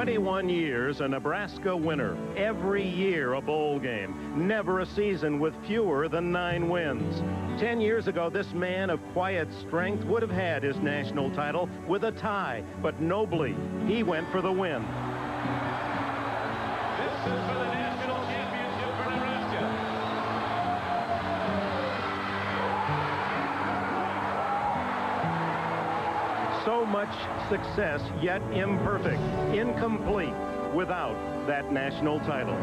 21 years a Nebraska winner. Every year a bowl game. Never a season with fewer than 9 wins. 10 years ago, this man of quiet strength would have had his national title with a tie, but nobly, he went for the win. This is for the national championship for Nebraska. So much success, yet imperfect, incomplete, without that national title.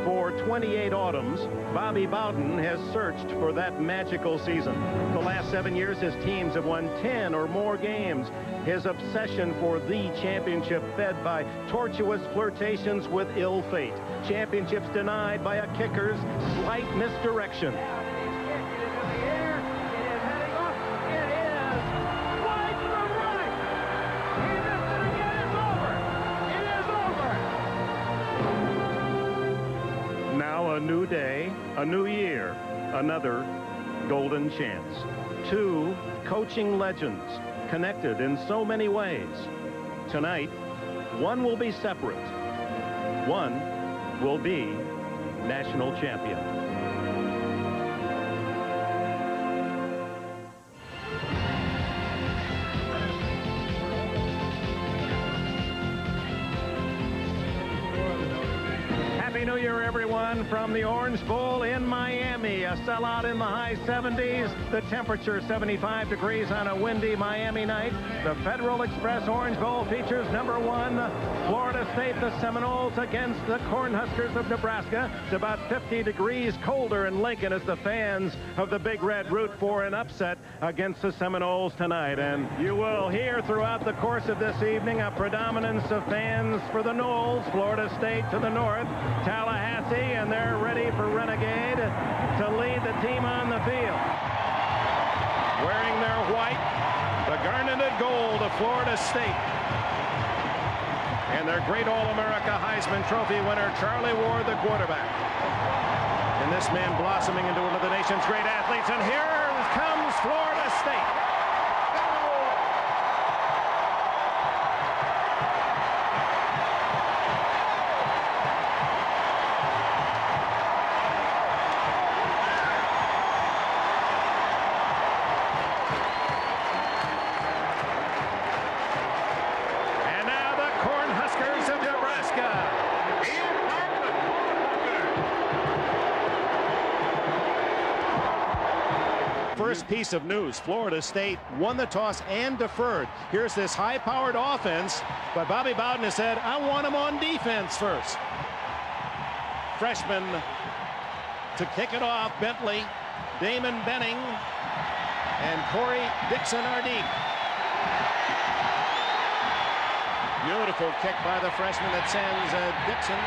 For 28 autumns, Bobby Bowden has searched for that magical season. The last 7 years, his teams have won 10 or more games. His obsession for the championship fed by tortuous flirtations with ill fate. Championships denied by a kicker's slight misdirection. A new day, a new year, another golden chance. 2 coaching legends connected in so many ways. Tonight, one will be separate. One will be national champion. Happy New Year, everyone, from the Orange Bowl in Miami. A sellout in the high 70s. The temperature 75 degrees on a windy Miami night. The Federal Express Orange Bowl features number 1, Florida State, the Seminoles against the Cornhuskers of Nebraska. It's about 50 degrees colder in Lincoln as the fans of the Big Red root for an upset against the Seminoles tonight. And you will hear throughout the course of this evening a predominance of fans for the Noles, Florida State to the north, Tallahassee, and they're ready for Renegade to lead the team on the field. Wearing their white, the garneted gold of Florida State. And their great All-America Heisman Trophy winner, Charlie Ward, the quarterback. And this man blossoming into one of the nation's great athletes. And here comes Florida State. First piece of news, Florida State won the toss and deferred. Here's this high-powered offense, but Bobby Bowden has said, I want him on defense first. Freshman to kick it off, Bentley, Damon Benning, and Corey Dixon are deep. Beautiful kick by the freshman that sends Dixon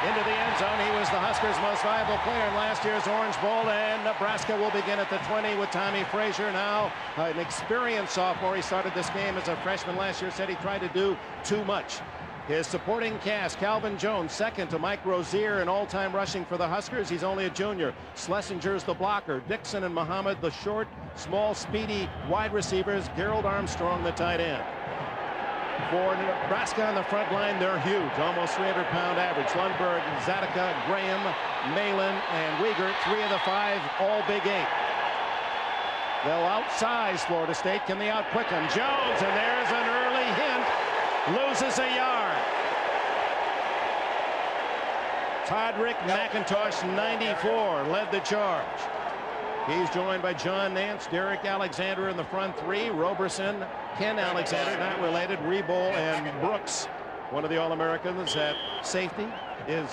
into the end zone. He was the Huskers' most valuable player in last year's Orange Bowl, and Nebraska will begin at the 20 with Tommy Frazier. Now an experienced sophomore. He started this game as a freshman last year, said he tried to do too much. His supporting cast, Calvin Jones, second to Mike Rozier in all-time rushing for the Huskers. He's only a junior. Schlesinger's the blocker. Dixon and Muhammad, the short, small, speedy wide receivers. Gerald Armstrong, the tight end. For Nebraska on the front line, they're huge, almost 300-pound average. Lundberg, Zadika, Graham, Malin, and Wiegert, 3 of the 5, all Big 8. They'll outsize Florida State. Can they outquick them? Jones, and there's an early hint, loses a yard. Todrick McIntosh, 94, led the charge. He's joined by John Nance, Derek Alexander in the front 3, Roberson, Ken Alexander, not related, Reboll, and Brooks. One of the All-Americans at safety is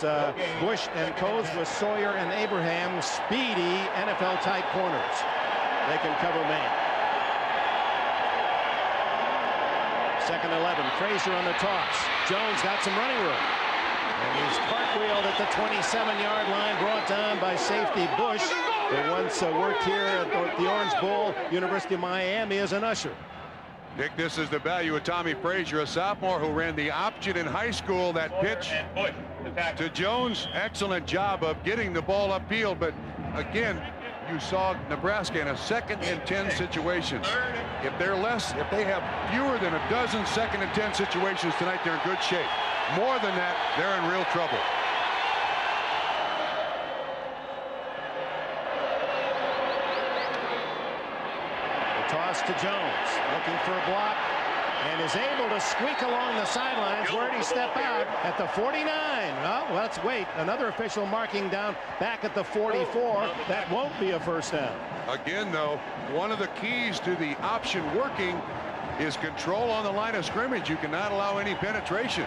Bush and Coase with Sawyer and Abraham, speedy NFL-type corners. They can cover man. Second 11, Frazier on the toss. Jones got some running room. And he's cartwheeled at the 27-yard line, brought down by safety Bush, who once worked here at the Orange Bowl, University of Miami, as an usher. Dick, this is the value of Tommy Frazier, a sophomore who ran the option in high school. That pitch to Jones, excellent job of getting the ball upfield, but again, you saw Nebraska in a 2nd and 10 situation. If they have fewer than a dozen 2nd and 10 situations tonight, they're in good shape. More than that, they're in real trouble. The toss to Jones, looking for a block, and is able to squeak along the sidelines. Where'd he step out? At the 49. Oh, let's wait. Another official marking down back at the 44. That won't be a first down. Again, though, one of the keys to the option working is control on the line of scrimmage. You cannot allow any penetration.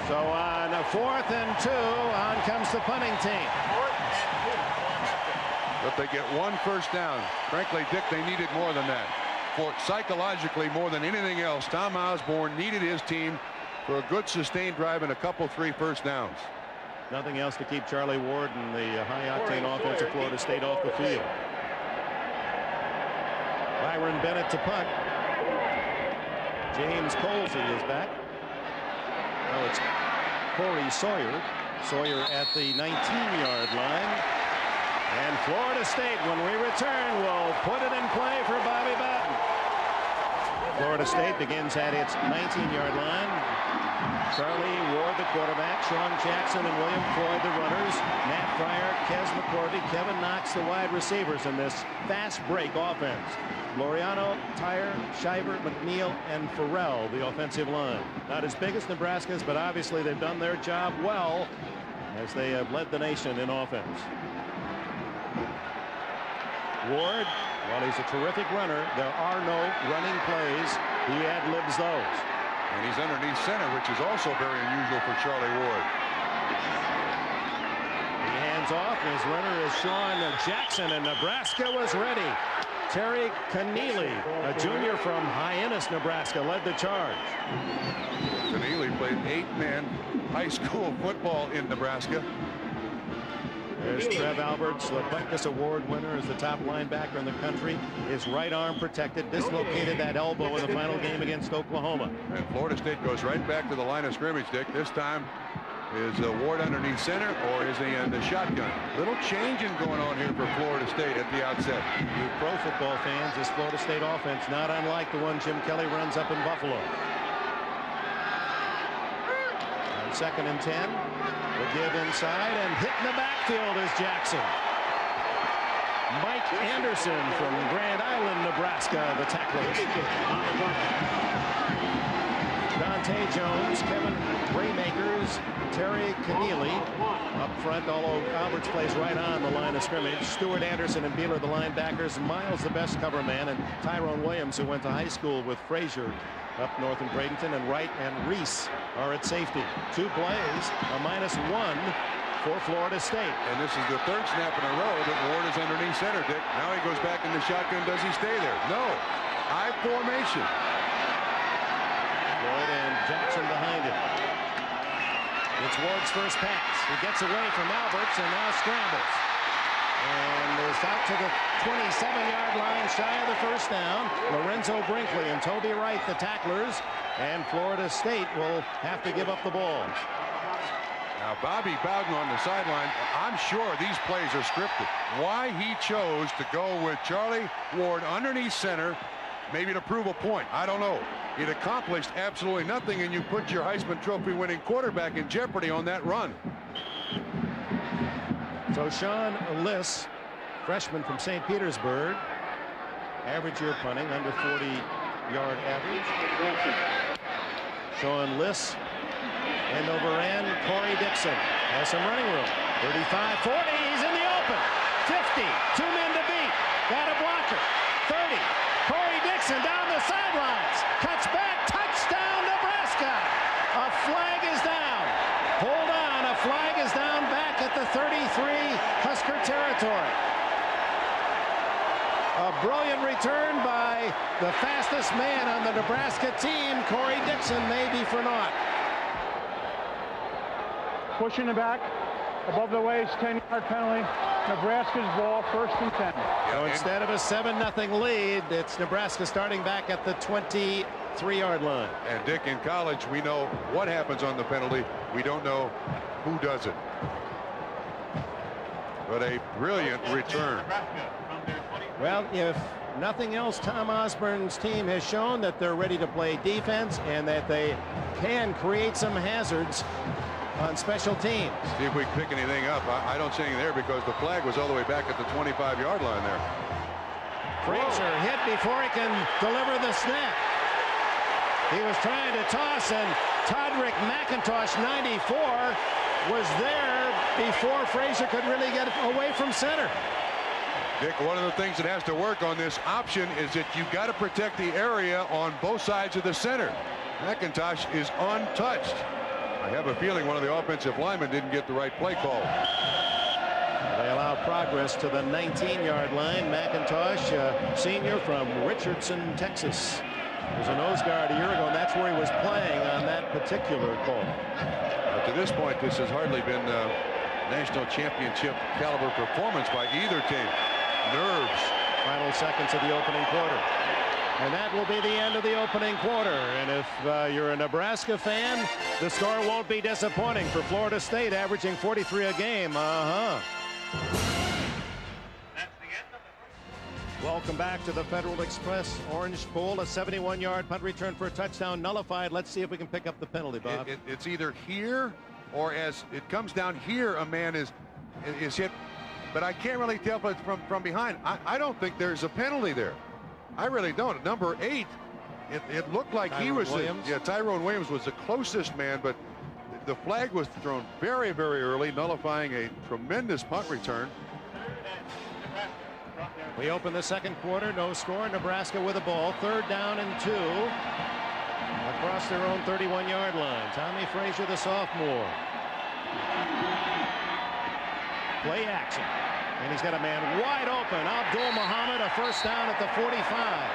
So on a 4th and 2, on comes the punting team. But they get 1 first down. Frankly, Dick, they needed more than that. For psychologically, more than anything else, Tom Osborne needed his team for a good sustained drive and a couple 3 first downs. Nothing else to keep Charlie Ward and the high-octane offense of Florida State off the field. Byron Bennett to punt. James Colsey is back. Oh, it's Corey Sawyer. Sawyer at the 19-yard line. And Florida State, when we return, will put it in play for Bobby Bowden. Florida State begins at its 19-yard line. Charlie Ward, the quarterback. Sean Jackson and William Floyd, the runners. Matt Fryer, Kez McCorvey, Kevin Knox, the wide receivers in this fast break offense. Loriano, Tyre, Shiver, McNeil, and Farrell, the offensive line. Not as big as Nebraska's, but obviously they've done their job well as they have led the nation in offense. Ward, while he's a terrific runner, there are no running plays. He ad-libs those. And he's underneath center, which is also very unusual for Charlie Ward. He hands off. His runner is Sean Jackson, and Nebraska was ready. Terry Keneally, a junior from Hyannis, Nebraska, led the charge. Keneally played 8-man high school football in Nebraska. There's Trev Alberts, the Butkus Award winner, is the top linebacker in the country. His right arm protected, dislocated that elbow in the final game against Oklahoma. And Florida State goes right back to the line of scrimmage, Dick. This time is Ward underneath center, or is he in the shotgun? Little changing going on here for Florida State at the outset. You pro football fans, this Florida State offense not unlike the one Jim Kelly runs up in Buffalo. On 2nd and 10, will give inside, and hit in the backfield is Jackson. Mike Anderson from Grand Island, Nebraska, the tackler. Dante Jones, Kevin Raymakers, Terry Keneally up front, although Alberts plays right on the line of scrimmage. Stuart Anderson and Beeler, the linebackers. Miles, the best cover man, and Tyrone Williams, who went to high school with Frazier up north in Bradenton, and Wright and Reese are at safety. 2 plays, a -1 for Florida State. And this is the 3rd snap in a row that Ward is underneath center, Dick. Now he goes back in the shotgun. Does he stay there? No. High formation. Floyd and Jackson behind him. It's Ward's first pass. He gets away from Alberts and now scrambles. And is out to the 27-yard line, shy of the first down. Lorenzo Brinkley and Toby Wright, the tacklers. And Florida State will have to give up the ball. Now Bobby Bowden on the sideline. I'm sure these plays are scripted. Why he chose to go with Charlie Ward underneath center, maybe to prove a point, I don't know. It accomplished absolutely nothing, and you put your Heisman Trophy winning quarterback in jeopardy on that run. So Sean Liss, freshman from St. Petersburg, average year punting, under 40-yard average. Sean Liss, end over end. Corey Dixon has some running room. 35-40, he's in the open. 50, 2 men to beat. Got a blocker. 30, Corey Dixon down the sidelines. Cuts back, touchdown Nebraska. A flag is down. Hold on, a flag is down back at the 33 Husker territory. A brilliant return by the fastest man on the Nebraska team. Corey Dixon may be for naught. Pushing it back above the waist, 10-yard penalty. Nebraska's ball, 1st and 10. So instead of a 7-0 lead, it's Nebraska starting back at the 23-yard line. And Dick, in college, we know what happens on the penalty. We don't know who does it. but a brilliant return. Well, if nothing else, Tom Osborne's team has shown that they're ready to play defense and that they can create some hazards on special teams. See if we can pick anything up. I don't see anything there because the flag was all the way back at the 25-yard line there. Frazier hit before he can deliver the snap. He was trying to toss, and Todrick McIntosh, 94, was there before Frazier could really get away from center. Dick, one of the things that has to work on this option is that you've got to protect the area on both sides of the center. McIntosh is untouched. I have a feeling one of the offensive linemen didn't get the right play call. They allow progress to the 19-yard line. McIntosh, senior from Richardson, Texas, was a nose guard a year ago, and that's where he was playing on that particular call. To this point, this has hardly been national championship caliber performance by either team. Nerves. Final seconds of the opening quarter. And that will be the end of the opening quarter. And if you're a Nebraska fan, the score won't be disappointing for Florida State, averaging 43 a game. Welcome back to the Federal Express Orange Bowl. A 71-yard punt return for a touchdown nullified. Let's see if we can pick up the penalty, Bob. It's either here or as it comes down here, a man is hit, but I can't really tell if it's from behind. I don't think there's a penalty there. I really don't. Number 8, it looked like he was. Tyrone Williams was the closest man, but the flag was thrown very, very early, nullifying a tremendous punt return. We open the second quarter, no score. Nebraska with the ball, 3rd down and 2 across their own 31-yard line. Tommy Frazier, the sophomore. Play action, and he's got a man wide open. Abdul Muhammad, a first down at the 45.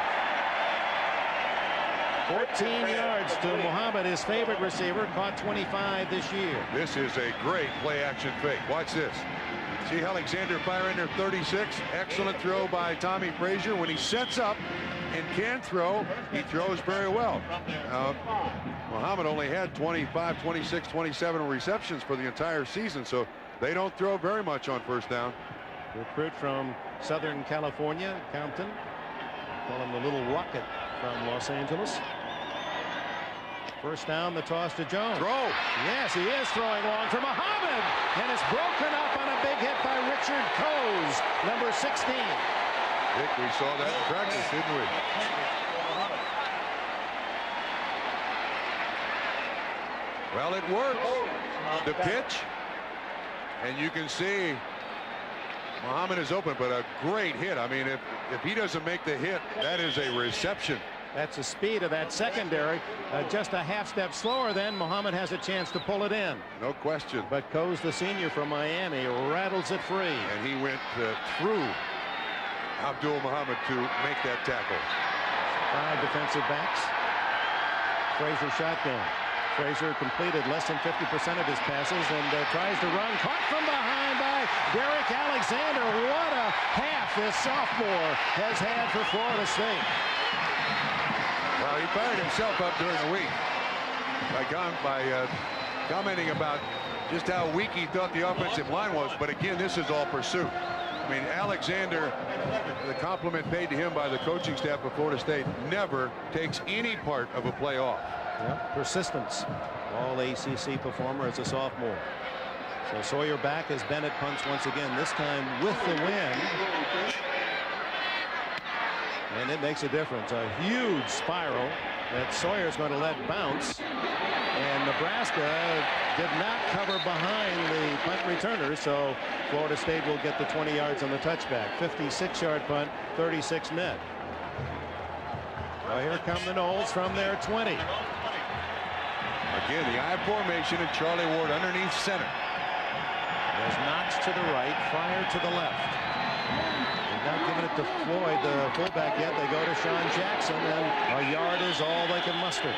14 yards to Muhammad, his favorite receiver, caught 25 this year. This is a great play action fake. Watch this. See Alexander fire in there, 36. Excellent throw by Tommy Frazier. When he sets up and can throw, he throws very well. Muhammad only had 25, 26, 27 receptions for the entire season, so they don't throw very much on first down. Recruit from Southern California, Compton. Call him the Little Rocket from Los Angeles. First down, the toss to Jones. Throw. Yes, he is throwing long for Muhammad. And it's broken up on a big hit by Richard Coase, number 16. Dick, we saw that in practice, didn't we? Well, it works. The pitch. And you can see Muhammad is open, but a great hit. I mean, if he doesn't make the hit, that is a reception. That's the speed of that secondary. Just a half step slower, then Muhammad has a chance to pull it in. No question. But Coase, the senior from Miami, rattles it free. And he went through Abdul Muhammad to make that tackle. 5 defensive backs. Frazier shotgun. Frazier completed less than 50% of his passes and tries to run. Caught from behind by Derek Alexander. What a half this sophomore has had for Florida State. Well, he fired himself up during the week by commenting about just how weak he thought the offensive line was. But again, this is all pursuit. I mean, Alexander, the compliment paid to him by the coaching staff of Florida State, never takes any part of a play off. Yep, persistence. All ACC performer as a sophomore. So Sawyer back as Bennett punts once again, this time with the win. And it makes a difference. A huge spiral that Sawyer's going to let bounce. And Nebraska did not cover behind the punt returner, so Florida State will get the 20 yards on the touchback. 56-yard punt, 36 net. Well, here come the Noles from their 20. Again, the I formation and Charlie Ward underneath center. There's Knox to the right, Fryer to the left. They're not giving it to Floyd, the fullback, yet. They go to Sean Jackson, and a yard is all they can muster.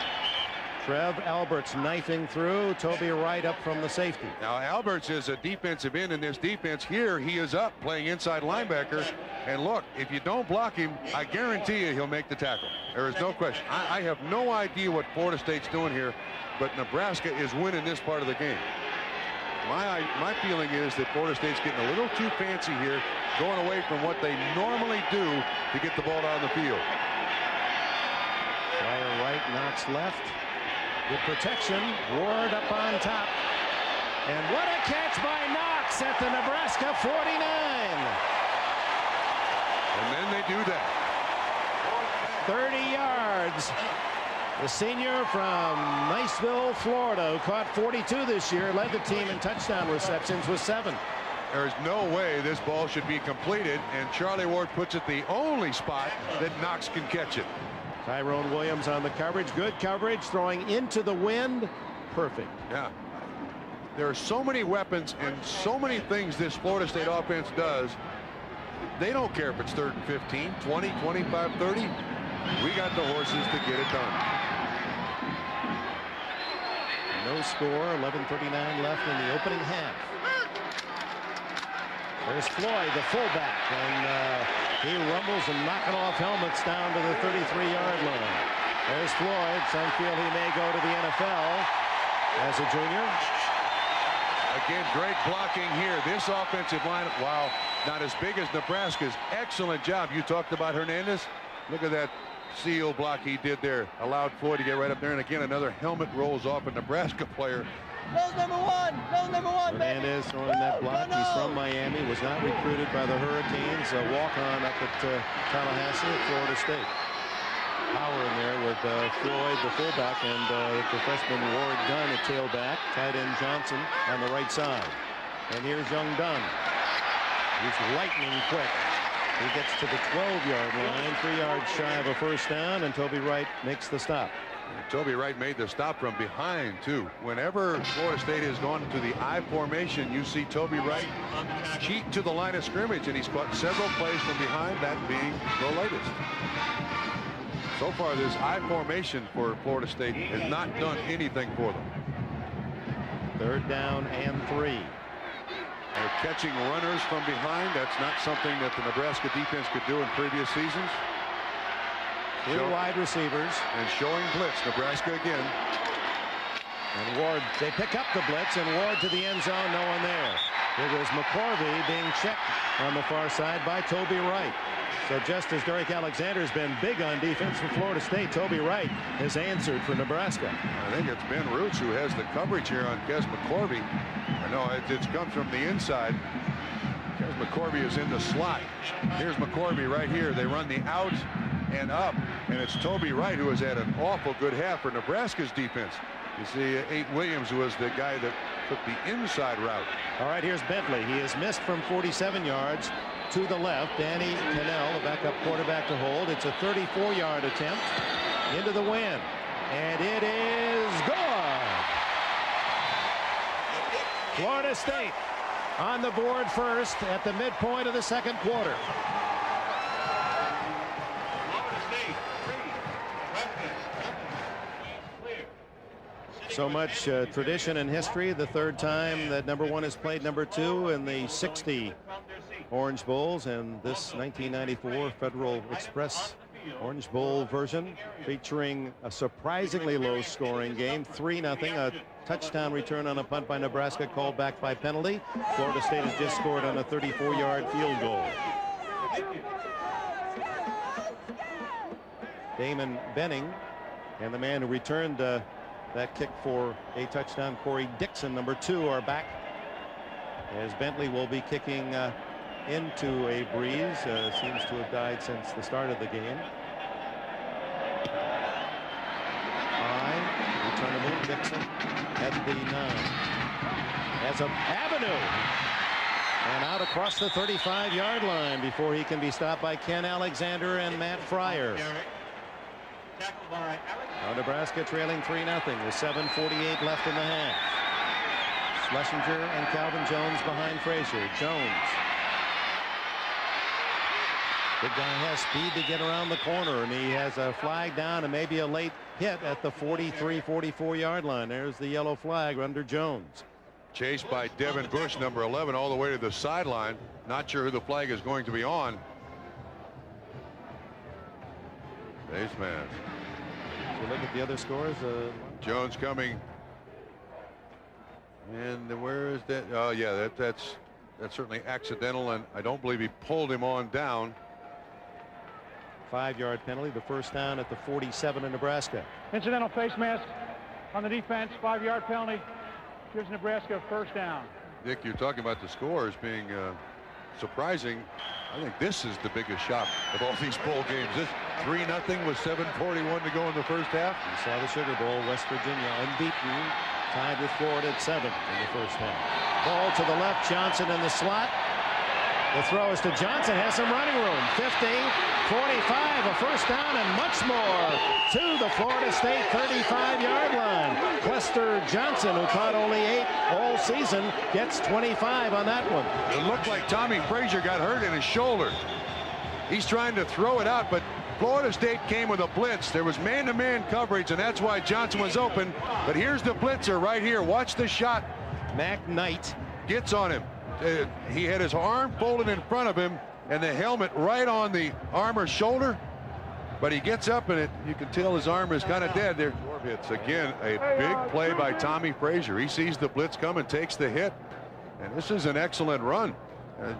Trev Alberts knifing through. Toby Wright up from the safety. Now Alberts is a defensive end in this defense. Here he is up playing inside linebacker. And look, if you don't block him, I guarantee you he'll make the tackle. There is no question. I have no idea what Florida State's doing here, but Nebraska is winning this part of the game. My feeling is that Florida State's getting a little too fancy here, going away from what they normally do to get the ball down the field. Fire right, knocks left. Good protection. Ward up on top. And what a catch by Knox at the Nebraska 49. And then they do that. 30 yards. The senior from Niceville, Florida, who caught 42 this year, led the team in touchdown receptions with 7. There's no way this ball should be completed, and Charlie Ward puts it the only spot that Knox can catch it. Tyrone Williams on the coverage. Good coverage, throwing into the wind. Perfect. Yeah. There are so many weapons and so many things this Florida State offense does. They don't care if it's 3rd and 15, 20, 25, 30. We got the horses to get it done. No score, 11:39 left in the opening half. There's Floyd, the fullback, and he rumbles and knocking off helmets down to the 33-yard line. There's Floyd. Some feel he may go to the NFL as a junior. Again, great blocking here. This offensive line, wow, not as big as Nebraska's. Excellent job. You talked about Hernandez. Look at that seal block he did there. Allowed Floyd to get right up there. And again, another helmet rolls off a Nebraska player. Nose number one. Nose number one. Hernandez throwing that block. He's from Miami. Was not recruited by the Hurricanes. A walk-on up at Tallahassee at Florida State. Power in there with Floyd, the fullback, and the freshman Ward Dunn at tailback. Tight end Johnson on the right side. And here's young Dunn. He's lightning quick. He gets to the 12-yard line, 3 yards shy of a first down, and Toby Wright makes the stop. And Toby Wright made the stop from behind, too. Whenever Florida State has gone to the I formation, you see Toby Wright cheat to the line of scrimmage, and he's caught several plays from behind, that being the latest. So far, this I formation for Florida State has not done anything for them. 3rd down and 3. They're catching runners from behind. That's not something that the Nebraska defense could do in previous seasons. 3 wide receivers. And showing blitz, Nebraska again. And Ward, they pick up the blitz, and Ward to the end zone, no one there. It was McCorvey being checked on the far side by Toby Wright. So just as Derek Alexander's been big on defense for Florida State, Toby Wright has answered for Nebraska. I think it's Ben Roots who has the coverage here on Kes McCorvey. No, it comes from the inside. Kes McCorvey is in the slot. Here's McCorvey right here. They run the out and up, and it's Toby Wright who has had an awful good half for Nebraska's defense. You see Ate Williams was the guy that took the inside route. All right, here's Bentley. He is missed from 47 yards to the left. Danny Cannell, the backup quarterback, to hold. It's a 34-yard attempt into the wind, and it is good. Florida State on the board first at the midpoint of the 2nd quarter. So much tradition and history. The 3rd time that number 1 has played number 2 in the 60 Orange Bowls, and this 1994 Federal Express Orange Bowl version featuring a surprisingly low scoring game, 3-0, a touchdown return on a punt by Nebraska called back by penalty. Florida State has just scored on a 34-yard field goal. Damon Benning and the man who returned that kick for a touchdown, Corey Dixon, number 2, are back as Bentley will be kicking into a breeze. Seems to have died since the start of the game. Returnable Dixon at the 9. As a avenue. And out across the 35-yard line before he can be stopped by Ken Alexander and Matt Fryer. Now Nebraska trailing 3-0 with 7:48 left in the half. Schlesinger and Calvin Jones behind Frazier. Jones. The guy has speed to get around the corner, and he has a flag down and maybe a late hit at the 43-44-yard line. There's the yellow flag under Jones. Chased by Devin Bush, number 11, all the way to the sideline. Not sure who the flag is going to be on. Base man. So look at the other scores. Jones coming And where is that? Oh, yeah, that's certainly accidental, and I don't believe he pulled him on down. 5-yard penalty, the first down at the 47 in Nebraska. Incidental face mask on the defense, 5-yard penalty. Gives Nebraska a first down. Dick, you're talking about the scores being surprising. I think this is the biggest shock of all these bowl games. This 3-0 with 7:41 to go in the first half. You saw the Sugar Bowl, West Virginia unbeaten, tied with Florida at 7 in the first half. Ball to the left, Johnson in the slot. The throw is to Johnson, has some running room. 50, 45, a first down, and much more to the Florida State 35-yard line. Lester Johnson, who caught only 8 all season, gets 25 on that one. It looked like Tommy Frazier got hurt in his shoulder. He's trying to throw it out, but Florida State came with a blitz. There was man-to-man coverage, and that's why Johnson was open. But here's the blitzer right here. Watch the shot. Mac Knight Gets on him. He had his arm folded in front of him and the helmet right on the armor's shoulder, but he gets up and you can tell his arm is kind of dead there. It's again a big play by Tommy Frazier. He sees the blitz come and takes the hit, and this is an excellent run.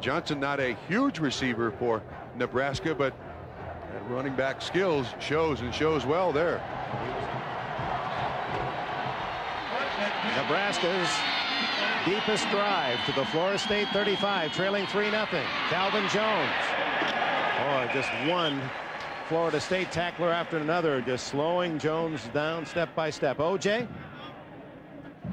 Johnson, not a huge receiver for Nebraska, but running back skills shows well there. Nebraska's deepest drive to the Florida State 35, trailing 3-0. Calvin Jones. Oh, just one Florida State tackler after another, just slowing Jones down step by step. OJ?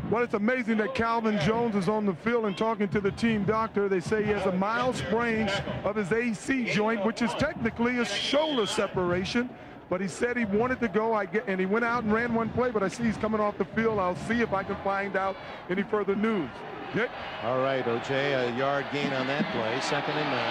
Well, it's amazing that Calvin Jones is on the field and talking to the team doctor. They say he has a mild sprain of his AC joint, which is technically a shoulder separation. But he said he wanted to go, and he went out and ran one play, but I see he's coming off the field. I'll see if I can find out any further news. Nick? All right, OJ, a yard gain on that play, 2nd and 9.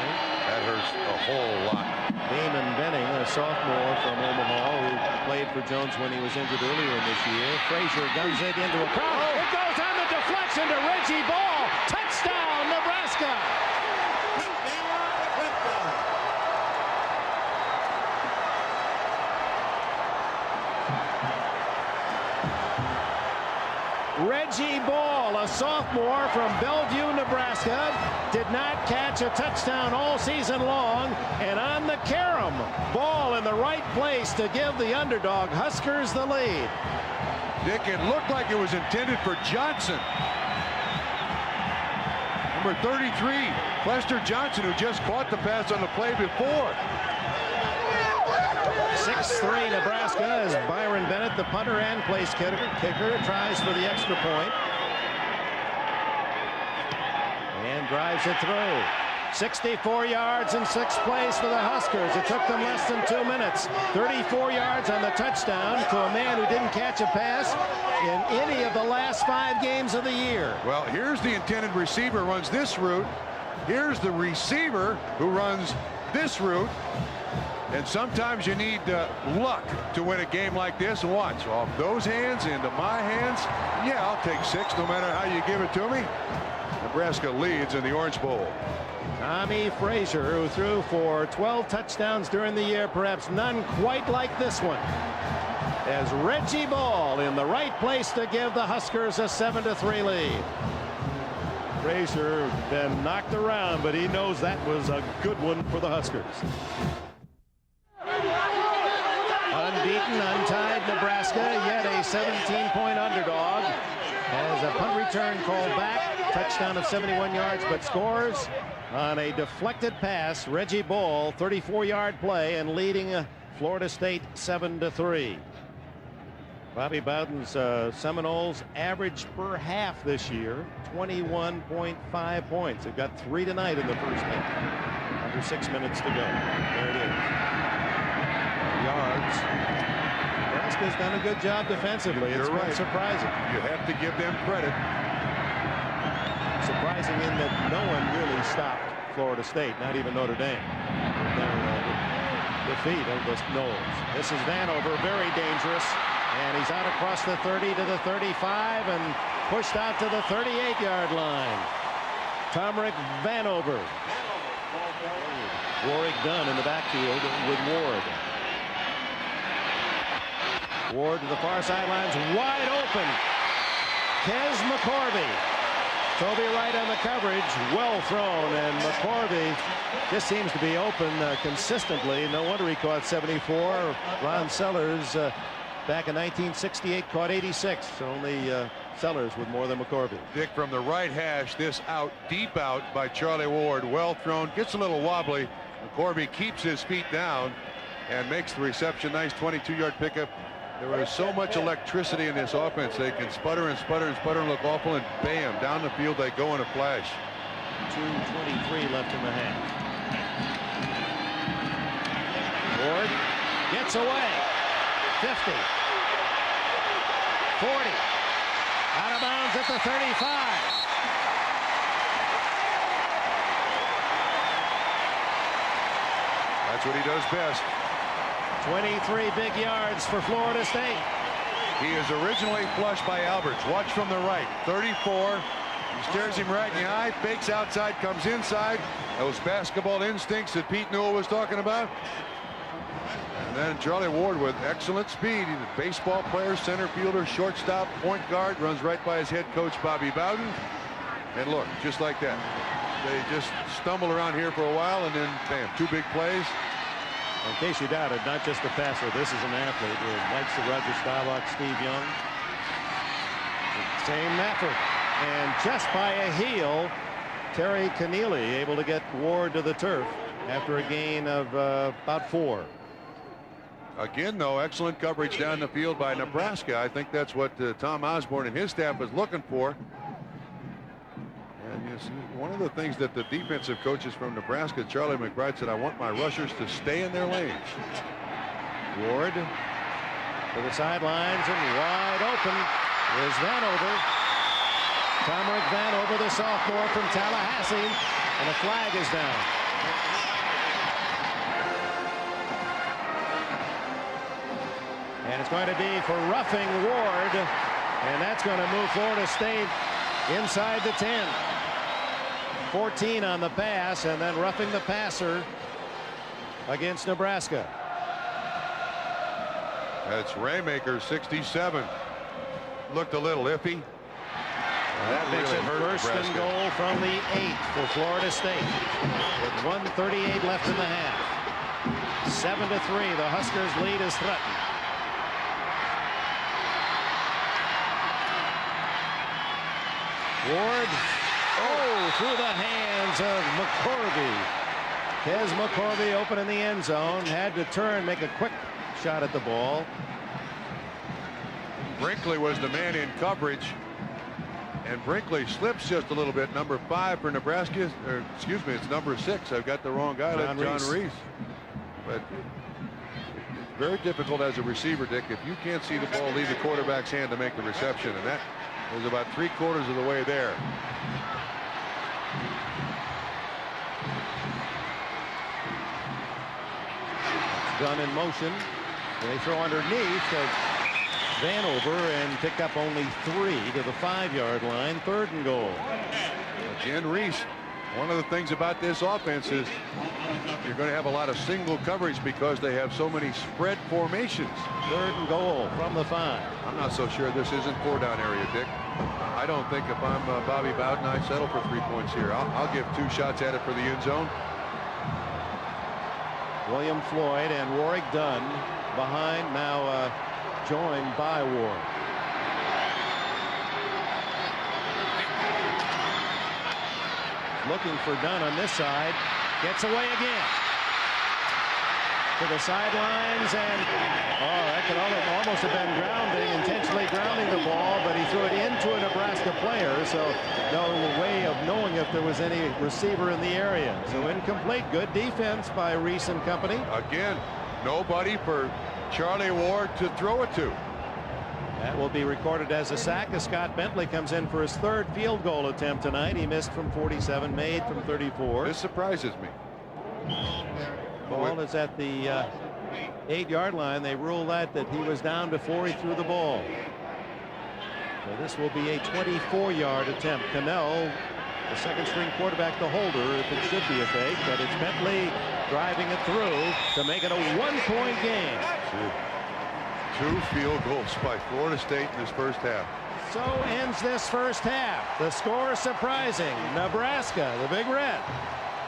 That hurts a whole lot. Damon Benning, a sophomore from Omaha, who played for Jones when he was injured earlier in this year. Frazier guns it into a crowd. It goes on the deflection to Reggie Ball. Touchdown, Nebraska. Reggie Ball, a sophomore from Bellevue, Nebraska, did not catch a touchdown all season long, and on the carom, Ball in the right place to give the underdog Huskers the lead. Dick, it looked like it was intended for Johnson. Number 33, Lester Johnson, who just caught the pass on the play before. 6-3 Nebraska as Byron Bennett, the punter and place kicker, tries for the extra point. And drives it through. 64 yards in 6th place for the Huskers. It took them less than 2 minutes. 34 yards on the touchdown to a man who didn't catch a pass in any of the last 5 games of the year. Well, here's the intended receiver, runs this route. Here's the receiver who runs this route. And sometimes you need luck to win a game like this. And watch, off those hands into my hands. Yeah, I'll take 6 no matter how you give it to me. Nebraska leads in the Orange Bowl. Tommy Frazier, who threw for 12 touchdowns during the year, perhaps none quite like this one. As Reggie Ball in the right place to give the Huskers a 7-3 lead. Frazier been knocked around, but he knows that was a good one for the Huskers. Unbeaten, untied Nebraska, yet a 17-point underdog. Has a punt return called back, touchdown of 71 yards, but scores on a deflected pass. Reggie Ball, 34-yard play, and leading Florida State 7-3. Bobby Bowden's Seminoles average per half this year, 21.5 points. They've got 3 tonight in the first half. Under 6 minutes to go. There it is. Yards. Nebraska's done a good job defensively. It's You're right. Surprising. You have to give them credit. Surprising in that no one really stopped Florida State, not even Notre Dame. Their defeat of the Noles. This is Vanover, very dangerous, and he's out across the 30 to the 35 and pushed out to the 38-yard line. Tomrick Vanover. Warwick Dunn in the backfield with Ward. Ward to the far sidelines, wide open. Kez McCorvey Toby Wright on the coverage, well thrown, and McCorvey just seems to be open consistently. No wonder he caught 74. Ron Sellers back in 1968 caught 86. Only Sellers with more than McCorvey. Dick, from the right hash, this out, deep out by Charlie Ward. Well thrown, gets a little wobbly. McCorvey keeps his feet down and makes the reception. Nice 22-yard pickup. There is so much electricity in this offense. They can sputter and sputter and sputter and look awful, and bam, down the field they go in a flash. 2:23 left in the half. Ward gets away. 50. 40. Out of bounds at the 35. That's what he does best. 23 big yards for Florida State. He is originally flushed by Alberts. Watch from the right. 34. He stares him right in the eye. Fakes outside. Comes inside. Those basketball instincts that Pete Newell was talking about. And then Charlie Ward with excellent speed. He's a baseball player, center fielder, shortstop, point guard. Runs right by his head coach, Bobby Bowden. And look, just like that. They just stumble around here for a while, and then, bam, 2 big plays. In case you doubted, not just a passer, this is an athlete who likes the Roger Staubach, Steve Young. Same effort. And just by a heel, Terry Keneally able to get Ward to the turf after a gain of about 4. Again, though, excellent coverage down the field by Nebraska. I think that's what Tom Osborne and his staff is looking for. And you see, one of the things that the defensive coaches from Nebraska, Charlie McBride, said, I want my rushers to stay in their lanes. Ward to the sidelines, and wide open is Vanover. Tomrick Vanover, the sophomore from Tallahassee, and a flag is down. And it's going to be for roughing Ward, and that's going to move Florida State inside the 10. 14 on the pass, and then roughing the passer against Nebraska. That's Raymaker, 67. Looked a little iffy. That makes it first and goal from the 8 for Florida State with 1:38 left in the half. 7-3. The Huskers' lead is threatened. Ward, through the hands of McCorvey. Kez McCorvey open in the end zone, had to turn, make a quick shot at the ball. Brinkley was the man in coverage, and Brinkley slips just a little bit. Number 5 for Nebraska, or excuse me, it's number 6. I've got the wrong guy. John Reese. But it's very difficult as a receiver, Dick, if you can't see the ball leave the quarterback's hand to make the reception, and that was about 3/4 of the way there. Gun in motion. They throw underneath to Vanover and pick up only 3 to the 5-yard line. 3rd and goal. Again, Reese, one of the things about this offense is you're going to have a lot of single coverage because they have so many spread formations. 3rd and goal from the 5. I'm not so sure this isn't 4-down area, Dick. I don't think if I'm Bobby Bowden, I settle for 3 points here. I'll give 2 shots at it for the end zone. William Floyd and Warwick Dunn behind, now joined by Ward. Looking for Dunn on this side. Gets away again. To the sidelines, and that could almost have been grounding, intentionally grounding the ball, but he threw it into a Nebraska player, so no way of knowing if there was any receiver in the area. So incomplete. Good defense by Reese and company. Again, nobody for Charlie Ward to throw it to. That will be recorded as a sack as Scott Bentley comes in for his 3rd field goal attempt tonight. He missed from 47, made from 34. This surprises me. Ball is at the 8-yard line. They rule that he was down before he threw the ball. So this will be a 24-yard attempt. Cannell, the 2nd-string quarterback, the holder, if it should be a fake, but it's Bentley driving it through to make it a 1-point game. 2 field goals by Florida State in this first half. So ends this first half. The score surprising. Nebraska, the Big Red,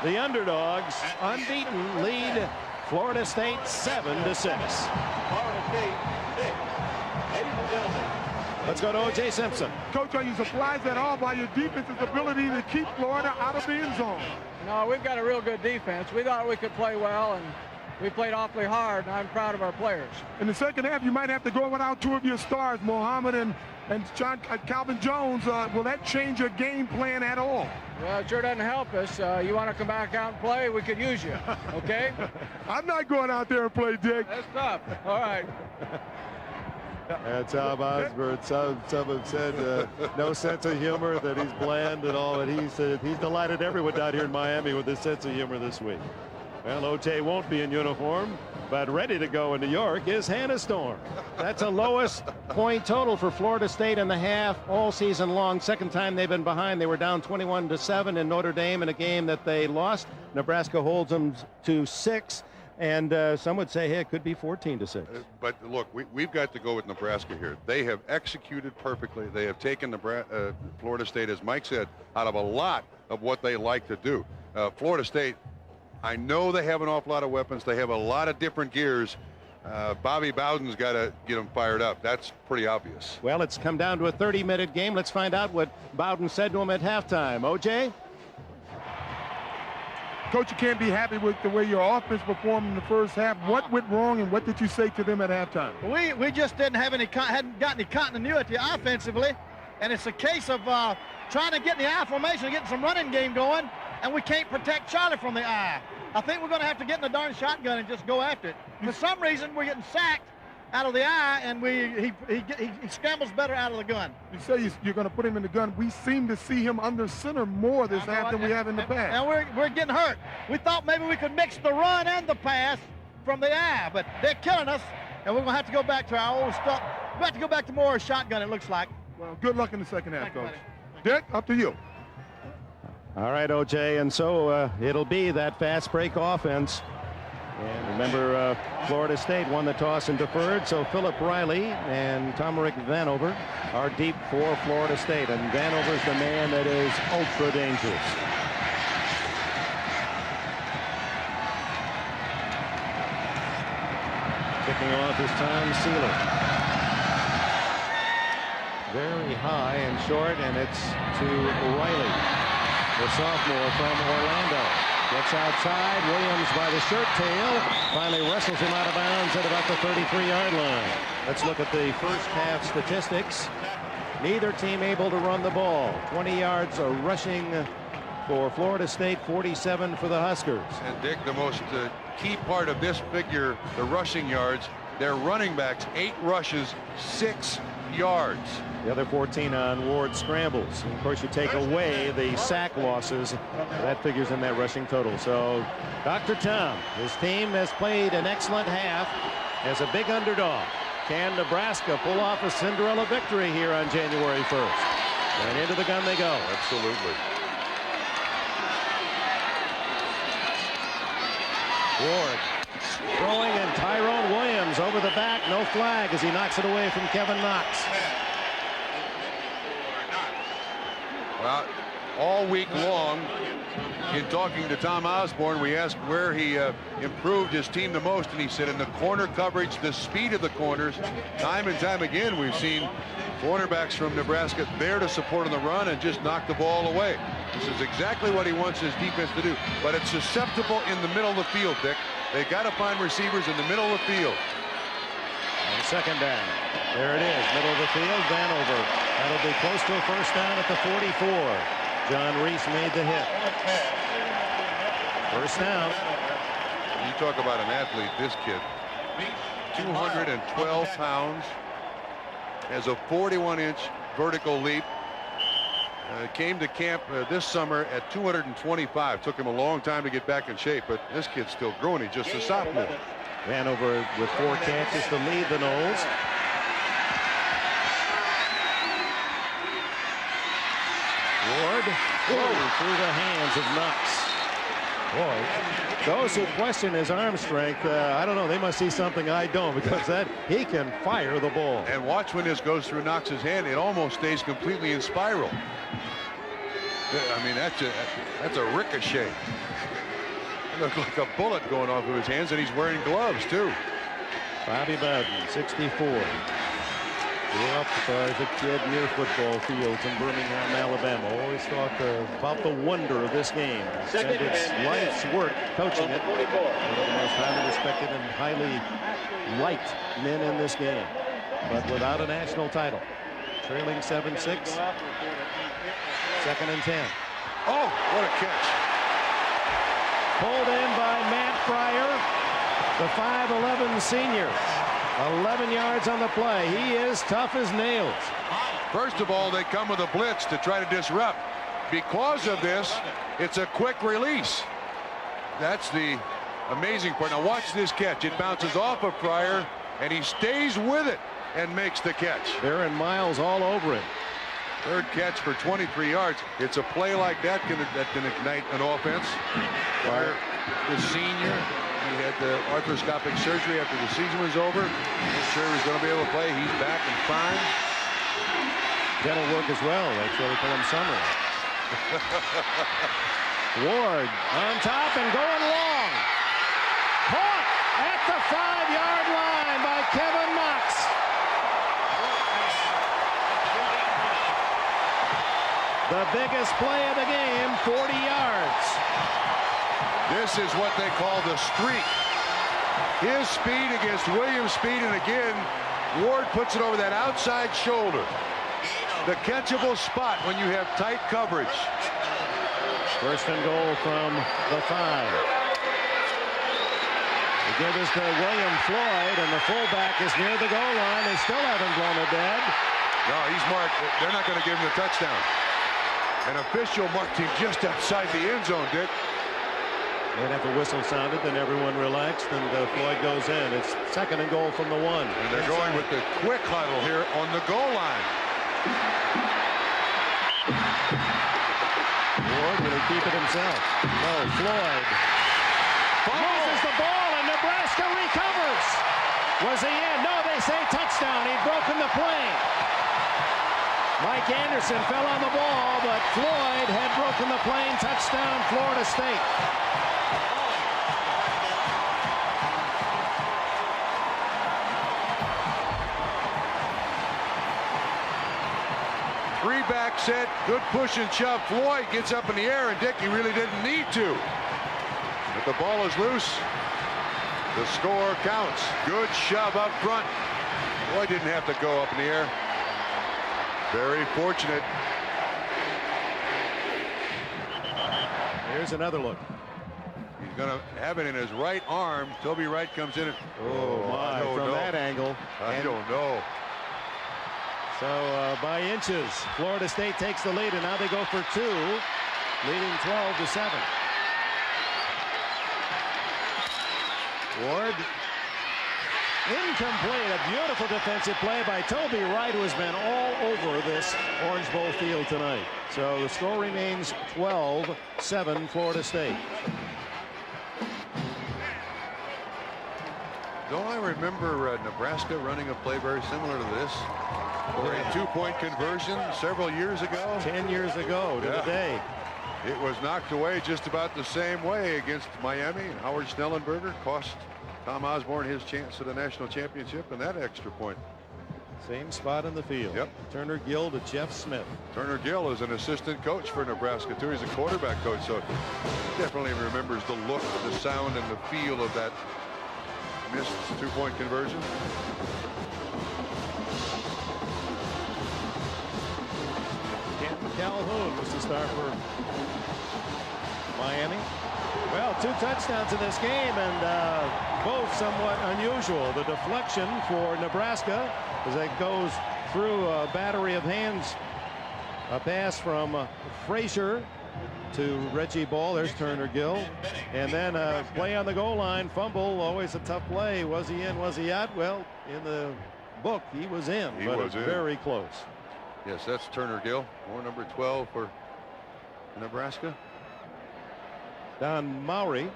the underdogs, unbeaten, lead Florida State 7-6. Let's go to O.J. Simpson. Coach, are you surprised at all by your defense's ability to keep Florida out of the end zone? No, we've got a real good defense. We thought we could play well, and we played awfully hard, and I'm proud of our players. In the second half, you might have to go without two of your stars, Muhammad and Calvin Jones. Will that change your game plan at all? Well, it sure doesn't help us. You want to come back out and play, we could use you, okay? I'm not going out there and play, Dick. That's tough. All right. And Tom Osborne, some have said no sense of humor, that he's bland and all, and he said he's delighted everyone down here in Miami with his sense of humor this week. Well, O.J. won't be in uniform, but ready to go in New York is Hannah Storm. That's a lowest point total for Florida State in the half all season long. Second time they've been behind. They were down 21-7 in Notre Dame in a game that they lost. Nebraska holds them to 6. And some would say, hey, it could be 14-6. But look, we've got to go with Nebraska here. They have executed perfectly. They have taken Florida State, as Mike said, out of a lot of what they like to do. Florida State, I know they have an awful lot of weapons. They have a lot of different gears. Bobby Bowden's got to get them fired up. That's pretty obvious. Well, it's come down to a 30-minute game. Let's find out what Bowden said to him at halftime. O.J.? Coach, you can't be happy with the way your offense performed in the first half. What went wrong, and what did you say to them at halftime? We just hadn't got any continuity offensively, and it's a case of trying to get in the I formation, getting some running game going, and we can't protect Charlie from the I. I think we're going to have to get in the darn shotgun and just go after it. For some reason, we're getting sacked out of the I, and he scrambles better out of the gun. You say you're going to put him in the gun. We seem to see him under center more this half than we have in the past. And we're getting hurt. We thought maybe we could mix the run and the pass from the I, but they're killing us, and we're going to have to go back to our old stuff. We're going to have to go back to more shotgun, it looks like. Well, good luck in the second half, Coach. Dick, up to you. All right, O.J., and so it'll be that fast break offense. And remember, Florida State won the toss and deferred, so Philip Riley and Tomerick Vanover are deep for Florida State, and Vanover's the man that is ultra dangerous. Kicking off is Tom Sealer. Very high and short, and it's to Riley, the sophomore from Orlando. Gets outside. Williams by the shirt tail. Finally wrestles him out of bounds at about the 33-yard line. Let's look at the first half statistics. Neither team able to run the ball. 20 yards of rushing for Florida State, 47 for the Huskers. And Dick, the most key part of this figure, the rushing yards, their running backs, 8 rushes, 6 yards. The other 14 on Ward scrambles. And of course, you take away the sack losses. That figures in that rushing total. So, Dr. Tom, his team has played an excellent half as a big underdog. Can Nebraska pull off a Cinderella victory here on January 1st? And into the gun they go. Absolutely. Ward throwing, and Tyrone Williams over the back. No flag as he knocks it away from Kevin Knox. Well, all week long, in talking to Tom Osborne, we asked where he improved his team the most, and he said in the corner coverage, the speed of the corners. Time and time again, we've seen cornerbacks from Nebraska there to support on the run and just knock the ball away. This is exactly what he wants his defense to do, but it's susceptible in the middle of the field, Dick. They got to find receivers in the middle of the field. And second down. There it is, middle of the field, Vanover. That'll be close to a first down at the 44. John Reese made the hit. First down. You talk about an athlete, this kid. 212 pounds. Has a 41-inch vertical leap. Came to camp this summer at 225. Took him a long time to get back in shape, but this kid's still growing. He's just a sophomore. Vanover with 4 catches to lead the Noles. Ward through the hands of Knox. Boy, those who question his arm strength, I don't know. They must see something I don't, because that he can fire the ball. And watch when this goes through Knox's hand. It almost stays completely in spiral. I mean, that's a ricochet. It looked like a bullet going off of his hands, and he's wearing gloves too. Bobby Bowden, 64. Grew up as a kid near football fields in Birmingham, Alabama. Always thought about the wonder of this game. Said it's life's work coaching it. One of the most highly respected and highly liked men in this game, but without a national title. Trailing 7-6. 2nd and 10. Oh, what a catch. Pulled in by Matt Fryer, the 5'11 senior. 11 yards on the play. He is tough as nails. First of all, they come with a blitz to try to disrupt. Because of this, it's a quick release. That's the amazing part. Now watch this catch. It bounces off of Fryer, and he stays with it and makes the catch. They're in miles all over it. 3rd catch for 23 yards. It's a play like that can ignite an offense. Fryer, the senior, he had the arthroscopic surgery after the season was over. I'm sure he's going to be able to play. He's back and fine. Dental work as well. That's what we call him summer. Ward on top and going long. Caught at the 5-yard line by Kevin Knox. The biggest play of the game, 40 yards. This is what they call the streak. His speed against Williams' speed, and again, Ward puts it over that outside shoulder. The catchable spot when you have tight coverage. 1st and goal from the 5. They give this to William Floyd, and the fullback is near the goal line. They still haven't blown it dead. No, he's marked. They're not going to give him the touchdown. An official marked him just outside the end zone, Dick. And after the whistle sounded, then everyone relaxed, and Floyd goes in. It's 2nd and goal from the 1. And they're going with the quick huddle here on the goal line. Ward, will he keep it himself? No, Floyd loses the ball, and Nebraska recovers. Was he in? No, they say touchdown. He'd broken the plane. Mike Anderson fell on the ball, but Floyd had broken the plane. Touchdown, Florida State. Three-back set, good push and shove. Floyd gets up in the air, and Dick, he really didn't need to. But the ball is loose. The score counts. Good shove up front. Floyd didn't have to go up in the air. Very fortunate. Here's another look. He's going to have it in his right arm. Toby Wright comes in. Oh, my, from that angle. I don't know. So by inches, Florida State takes the lead, and now they go for 2, leading 12-7. Ward, incomplete. A beautiful defensive play by Toby Wright, who has been all over this Orange Bowl field tonight. So the score remains 12-7 Florida State. Don't I remember Nebraska running a play very similar to this? For a 2-point conversion several years ago. 10 years ago to the day. It was knocked away just about the same way against Miami. And Howard Schnellenberger cost Tom Osborne his chance at a national championship and that extra point. Same spot in the field. Yep. Turner Gill to Jeff Smith. Turner Gill is an assistant coach for Nebraska too. He's a quarterback coach, so definitely remembers the look, the sound, and the feel of that missed 2-point conversion. Calhoun was the star for Miami. Well, 2 touchdowns in this game, and both somewhat unusual. The deflection for Nebraska as it goes through a battery of hands. A pass from Frazier to Reggie Ball. There's Turner Gill. And then a play on the goal line. Fumble, always a tough play. Was he in? Was he out? Well, in the book, he was in. He but was in. Very close. Yes, that's Turner Gill, or number 12 for Nebraska. Dan Mowry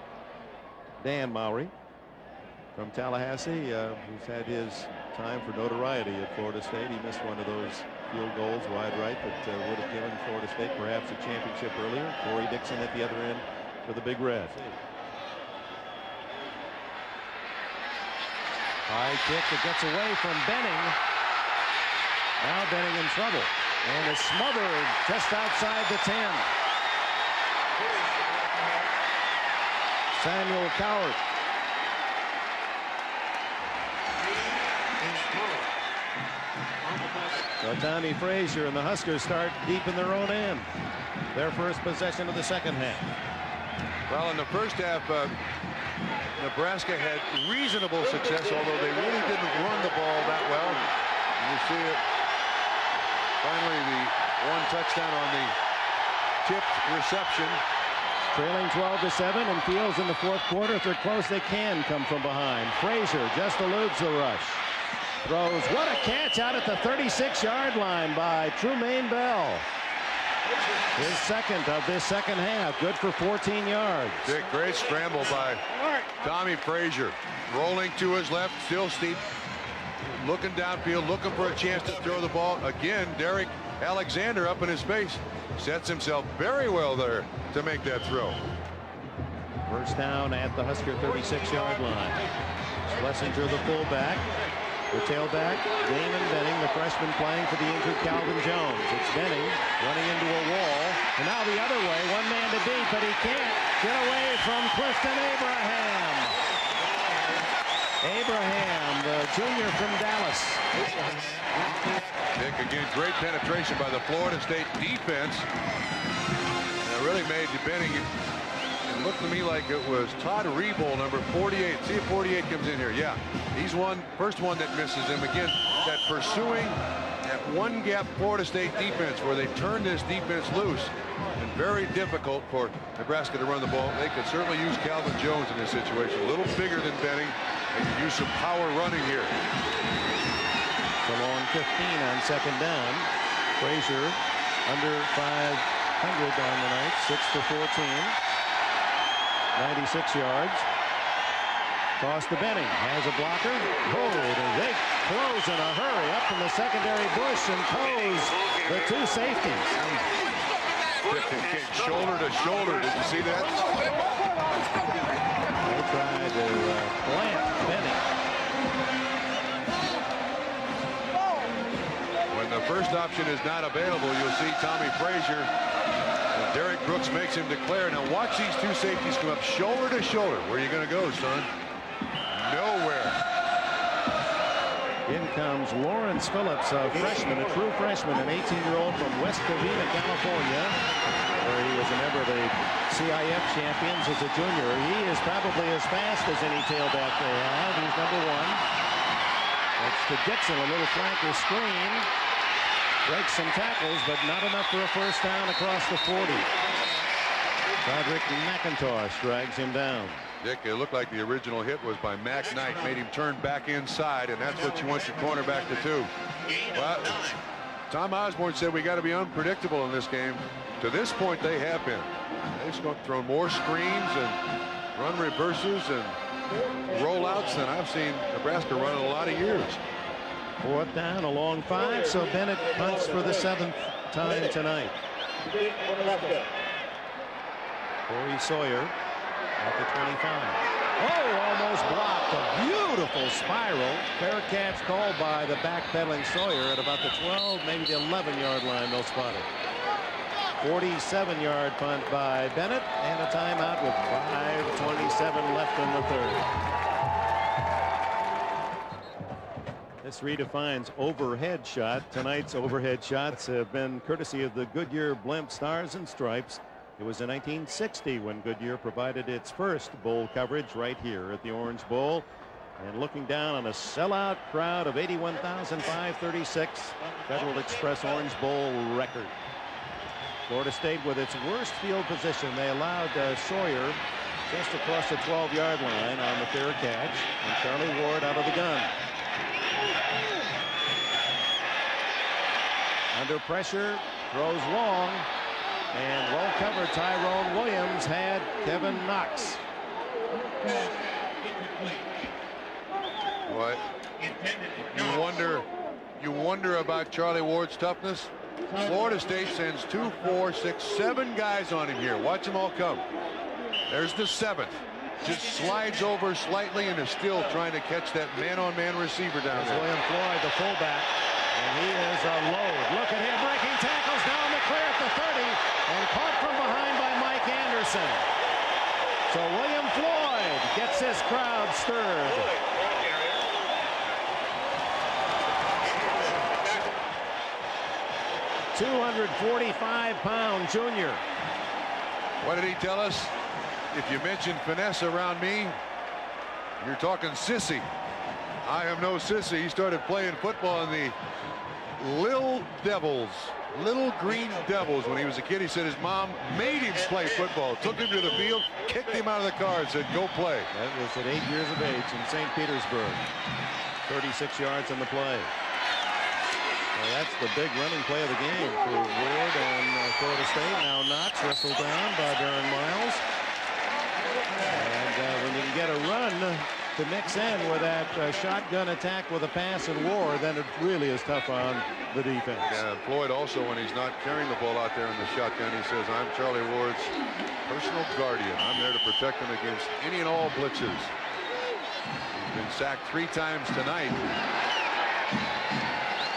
from Tallahassee, who's had his time for notoriety at Florida State. He missed one of those field goals wide right that would have given Florida State perhaps a championship earlier. Corey Dixon at the other end for the Big Red. High kick that gets away from Benning. Now Benning in trouble and is smothered just outside the 10. Samuel Coward. So Tommy Frazier and the Huskers start deep in their own end. Their first possession of the second half. Well, in the first half, Nebraska had reasonable success, although they really didn't run the ball that well. And you see it. Finally, the one touchdown on the tipped reception. Trailing 12-7 and feels in the fourth quarter. If they're close, they can come from behind. Frazier just eludes the rush. Throws. What a catch out at the 36-yard line by Trumaine Bell. His second of this second half. Good for 14 yards. Great scramble by Tommy Frazier. Rolling to his left, still steep. Looking downfield, looking for a chance to throw the ball. Again, Derek Alexander up in his face. Sets himself very well there to make that throw. First down at the Husker 36-yard line. Schlesinger, the fullback. The tailback, Damon Benning, the freshman playing for the injured Calvin Jones. It's Benning running into a wall. And now the other way, one man to beat, but he can't get away from Clifton Abraham. Abraham, the junior from Dallas. Nick, again, great penetration by the Florida State defense. And it really made Benning, it looked to me like it was Todd Rebold, number 48. See if 48 comes in here. Yeah, he's first one that misses him. Again, that pursuing that one gap Florida State defense where they turned this defense loose. And very difficult for Nebraska to run the ball. They could certainly use Calvin Jones in this situation. A little bigger than Benning. They could use some power running here. It's a long 15 on second down. Frazier under 500 on the night, 6 for 14. 96 yards. Toss to Benning. Has a blocker. Hold. And they close in a hurry up from the secondary bush and close the two safeties. Shoulder to shoulder. Did you see that? They tried to plant Benning. When the first option is not available, you'll see Tommy Frazier. Derek Brooks makes him declare. Now watch these two safeties come up shoulder to shoulder. Where are you going to go, son? Nowhere. In comes Lawrence Phillips, a freshman, a true freshman, an 18-year-old from West Covina, California, where he was a member of the CIF champions as a junior. He is probably as fast as any tailback they have. He's number one. That's to Dixon, a little flanker screen. Breaks some tackles, but not enough for a first down across the 40. Roderick McIntosh drags him down. Dick, it looked like the original hit was by Mac Knight, made him turn back inside, and that's what you want your cornerback to do. Well, Tom Osborne said we got to be unpredictable in this game. To this point, they have been. They've thrown more screens and run reverses and rollouts than I've seen Nebraska run in a lot of years. Fourth down, a long 5, so Bennett punts for the 7th time tonight. Corey Sawyer at the 25. Oh, almost blocked. A beautiful spiral. Fair catch called by the backpedaling Sawyer at about the 12, maybe the 11-yard line. They'll spot it. 47-yard punt by Bennett, and a timeout with 5:27 left in the third. This redefines overhead shot. Tonight's overhead shots have been courtesy of the Goodyear Blimp Stars and Stripes. It was in 1960 when Goodyear provided its first bowl coverage right here at the Orange Bowl. And looking down on a sellout crowd of 81,536, Federal Express Orange Bowl record. Florida State with its worst field position. They allowed Sawyer just across the 12-yard line on the fair catch, and Charlie Ward out of the gun. Under pressure, throws long. And well covered. Tyrone Williams had Kevin Knox. What? You wonder about Charlie Ward's toughness. Florida State sends 2, 4, 6, 7 guys on him here. Watch them all come. There's the 7th. Just slides over slightly and is still trying to catch that man-on-man receiver down there. William Floyd, the fullback, and he is a load. Look at him breaking tackles down the clear at the 30 and caught from behind by Mike Anderson. So William Floyd gets his crowd stirred. $245-pound junior. What did he tell us? If you mention finesse around me, you're talking sissy. I am no sissy. He started playing football in the Little Green Devils when he was a kid. He said his mom made him play football, took him to the field, kicked him out of the car and said, go play. That was at 8 years of age in St. Petersburg. 36 yards on the play. Well, that's the big running play of the game for Ward and Florida State. Now Knox wrestled down by Darren Miles. And when you can get a run to mix in with that shotgun attack with a pass and Ward, then it really is tough on the defense. Yeah, Floyd also, when he's not carrying the ball out there in the shotgun, he says, I'm Charlie Ward's personal guardian. I'm there to protect him against any and all blitzes. He's been sacked 3 times tonight.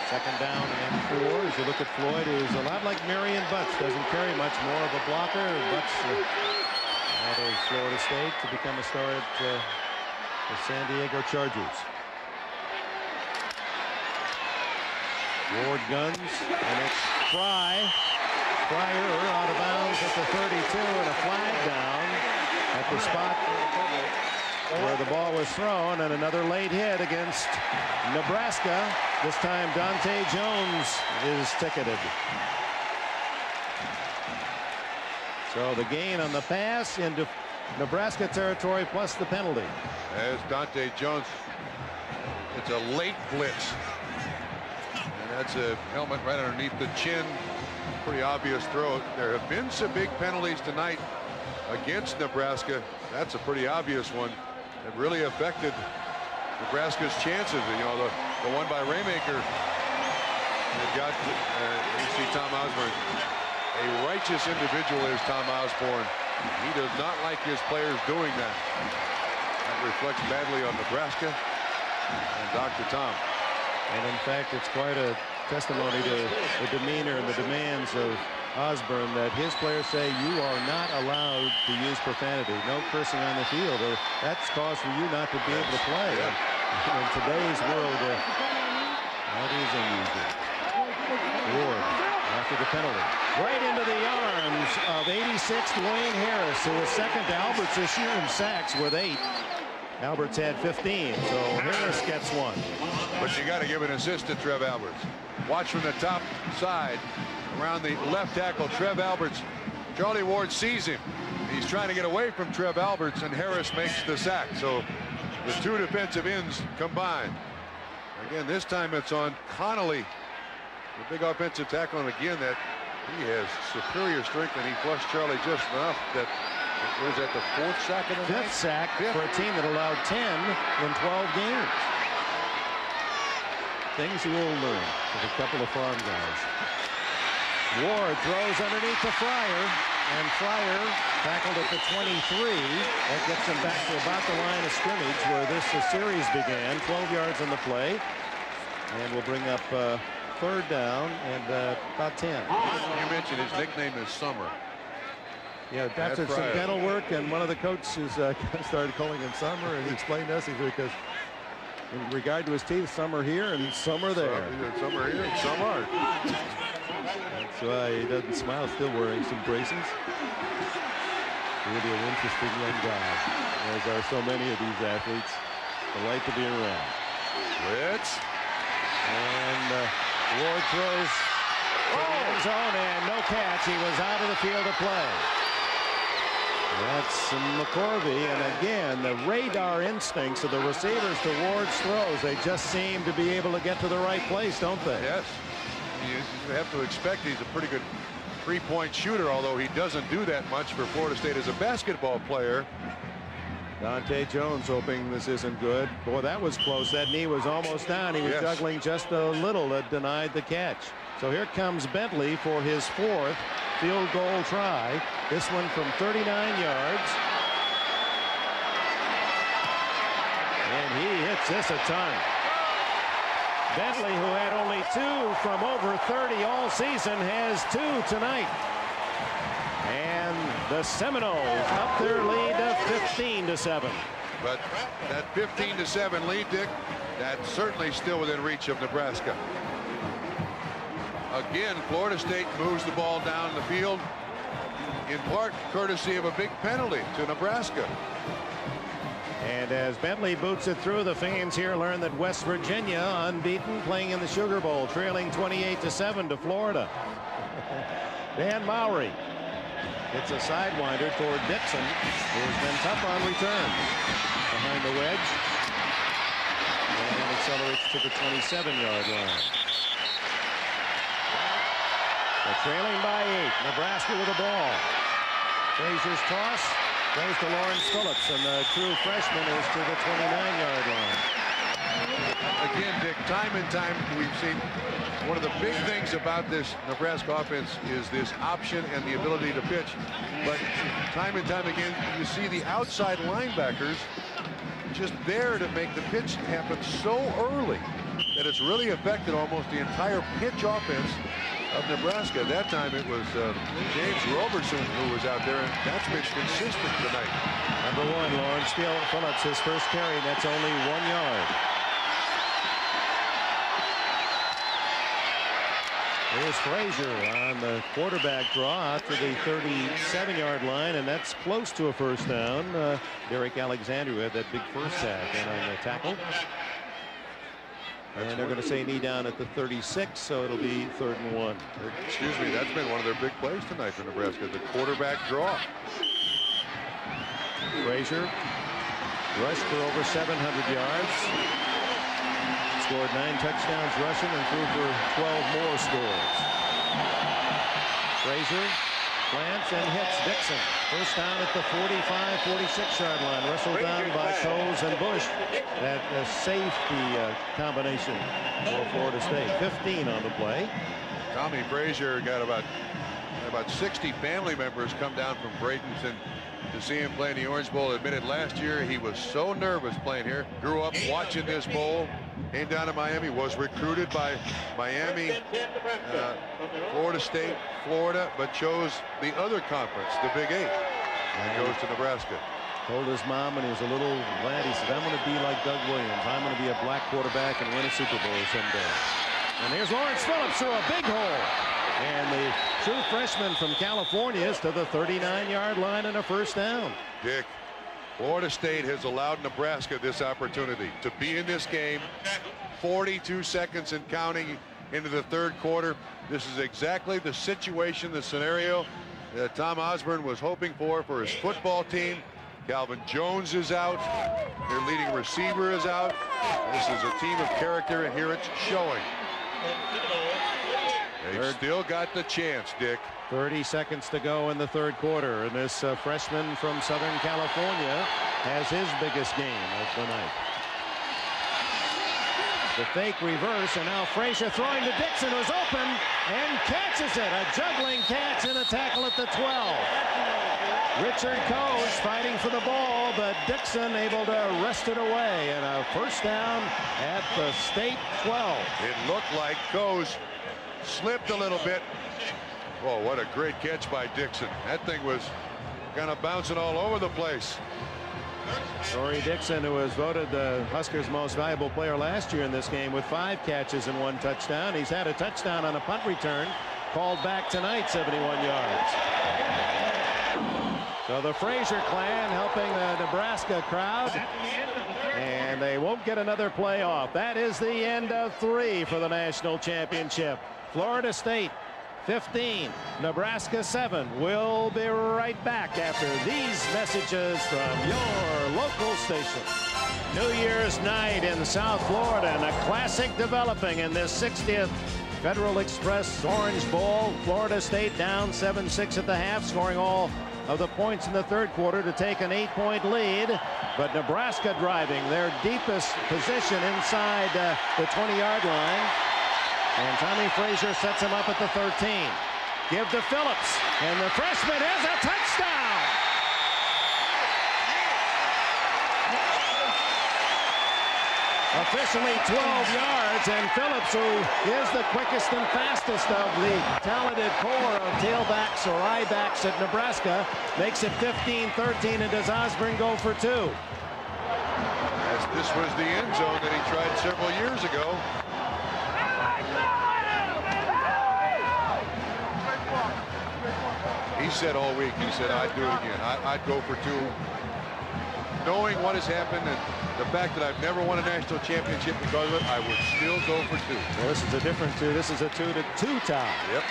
Second down and 4. As you look at Floyd, who's a lot like Marion Butts, doesn't carry much, more of a blocker. Butts out of Florida State to become a star at the San Diego Chargers. Ward guns, and it's Fryer out of bounds at the 32, and a flag down at the spot where the ball was thrown, and another late hit against Nebraska. This time Dante Jones is ticketed. So the gain on the pass into Nebraska territory plus the penalty. As Dante Jones, it's a late blitz. And that's a helmet right underneath the chin. Pretty obvious throw. There have been some big penalties tonight against Nebraska. That's a pretty obvious one. It really affected Nebraska's chances. You know, the one by Raymaker. They've got, you see Tom Osborne. A righteous individual is Tom Osborne. He does not like his players doing that. That reflects badly on Nebraska and Dr. Tom. And in fact, it's quite a testimony to the demeanor and the demands of Osborne that his players say you are not allowed to use profanity. No cursing on the field. Or that's cause for you not to be able to play. Yeah. In today's world, that is unusual. Ward after the penalty. Right into the arms of 86th Wayne Harris, who was second to Alberts this year in sacks with 8. Alberts had 15, so Harris gets 1. But you got to give an assist to Trev Alberts. Watch from the top side around the left tackle. Trev Alberts, Charlie Ward sees him. He's trying to get away from Trev Alberts, and Harris makes the sack. So the 2 defensive ends combined. Again, this time it's on Connolly, the big offensive tackle, and again that he has superior strength, and he flushed Charlie just enough that it was at the 4th sack of the night. 5th sack for a team that allowed 10 in 12 games. Things you will learn with a couple of farm guys. Ward throws underneath to Fryer, and Fryer tackled at the 23. That gets him back to about the line of scrimmage where this series began. 12 yards on the play, and we'll bring up 3rd down and about 10. You mentioned his nickname is Summer. Yeah, after some dental work, and one of the coaches started calling him Summer, and he explained to us because in regard to his teeth, some are here and some are there. Some are here and some aren't. That's why he doesn't smile, still wearing some braces. Really an interesting young guy, as are so many of these athletes. Delight to be around. Blitz. And Ward throws to the end zone, and no catch. He was out of the field of play. That's McCorvey, and again, the radar instincts of the receivers to Ward's throws. They just seem to be able to get to the right place, don't they? Yes. You have to expect he's a pretty good 3-point shooter, although he doesn't do that much for Florida State as a basketball player. Dante Jones hoping this isn't good. Boy, that was close. That knee was almost down. He was juggling just a little. That denied the catch. So here comes Bentley for his 4th field goal try. This one from 39 yards. And he hits this a ton. Bentley, who had only 2 from over 30 all season, has 2 tonight. And the Seminoles up their lead to 15-7. But that 15-7 lead, Dick, that's certainly still within reach of Nebraska. Again, Florida State moves the ball down the field, in part courtesy of a big penalty to Nebraska. And as Bentley boots it through, the fans here learn that West Virginia, unbeaten, playing in the Sugar Bowl, trailing 28-7 to Florida. Dan Mowry hits a sidewinder toward Dixon, who has been tough on return. Behind the wedge. And accelerates to the 27-yard line. They're trailing by 8. Nebraska with the ball. Frazier's toss goes to Lawrence Phillips, and the true freshman is to the 29-yard line. Again, Dick, time and time we've seen one of the big things about this Nebraska offense is this option and the ability to pitch. But time and time again, you see the outside linebackers just there to make the pitch happen so early that it's really affected almost the entire pitch offense of Nebraska. That time it was James Roberson who was out there, and that's been consistent tonight. Number 1, Lawrence Phillips, his first carry, that's only 1 yard. Here's Frazier on the quarterback draw out to the 37-yard line, and that's close to a first down. Derek Alexander had that big first sack and on the tackle. And they're going to say knee down at the 36, so it'll be 3rd and 1. Excuse me, that's been one of their big plays tonight for Nebraska, the quarterback draw. Frazier rushed for over 700 yards. Scored 9 touchdowns rushing and threw for 12 more scores. Frazier plants and hits Dixon. First down at the 45-46-yard line. Wrestled down by Coles and Bush. That safety combination for Florida State. 15 on the play. Tommy Frazier got about 60 family members come down from Bradenton to see him play in the Orange Bowl. Admitted last year he was so nervous playing here. Grew up watching this bowl. Came down to Miami, was recruited by Miami, Florida State, Florida, but chose the other conference, the Big 8, and goes to Nebraska. Told his mom when he was a little lad, he said, I'm going to be like Doug Williams. I'm going to be a black quarterback and win a Super Bowl someday. And there's Lawrence Phillips through a big hole. And the true freshman from California is to the 39-yard line and a first down. Dick, Florida State has allowed Nebraska this opportunity to be in this game. 42 seconds and counting into the 3rd quarter. This is exactly the situation, the scenario that Tom Osborne was hoping for his football team. Calvin Jones is out. Their leading receiver is out. This is a team of character, and here it's showing. They've still got the chance, Dick. 30 seconds to go in the 3rd quarter, and this freshman from Southern California has his biggest game of the night. The fake reverse, and now Frazier throwing to Dixon, who's open and catches it. A juggling catch and a tackle at the 12. Richard Coase fighting for the ball, but Dixon able to wrest it away, and a first down at the State 12. It looked like Coase slipped a little bit. Oh, what a great catch by Dixon. That thing was kind of bouncing all over the place. Torrey Dixon, who was voted the Huskers' most valuable player last year in this game with 5 catches and 1 touchdown. He's had a touchdown on a punt return called back tonight, 71 yards. So the Frazier clan helping the Nebraska crowd, and they won't get another playoff. That is the end of 3 for the national championship. Florida State 15, Nebraska 7. We'll be right back after these messages from your local station. New Year's night in South Florida, and a classic developing in this 60th Federal Express Orange Bowl. Florida State down 7-6 at the half, scoring all of the points in the third quarter to take an 8-point lead. But Nebraska driving their deepest position inside the 20-yard line. And Tommy Frazier sets him up at the 13. Give to Phillips, and the freshman has a touchdown. Officially 12 yards, and Phillips, who is the quickest and fastest of the talented core of tailbacks or I-backs at Nebraska, makes it 15-13, and does Osborne go for 2? As this was the end zone that he tried several years ago. He said all week, he said, I'd do it again. I'd go for 2. Knowing what has happened and the fact that I've never won a national championship because of it, I would still go for 2. Well, this is a different 2. This is a 2-2 tie. Yep.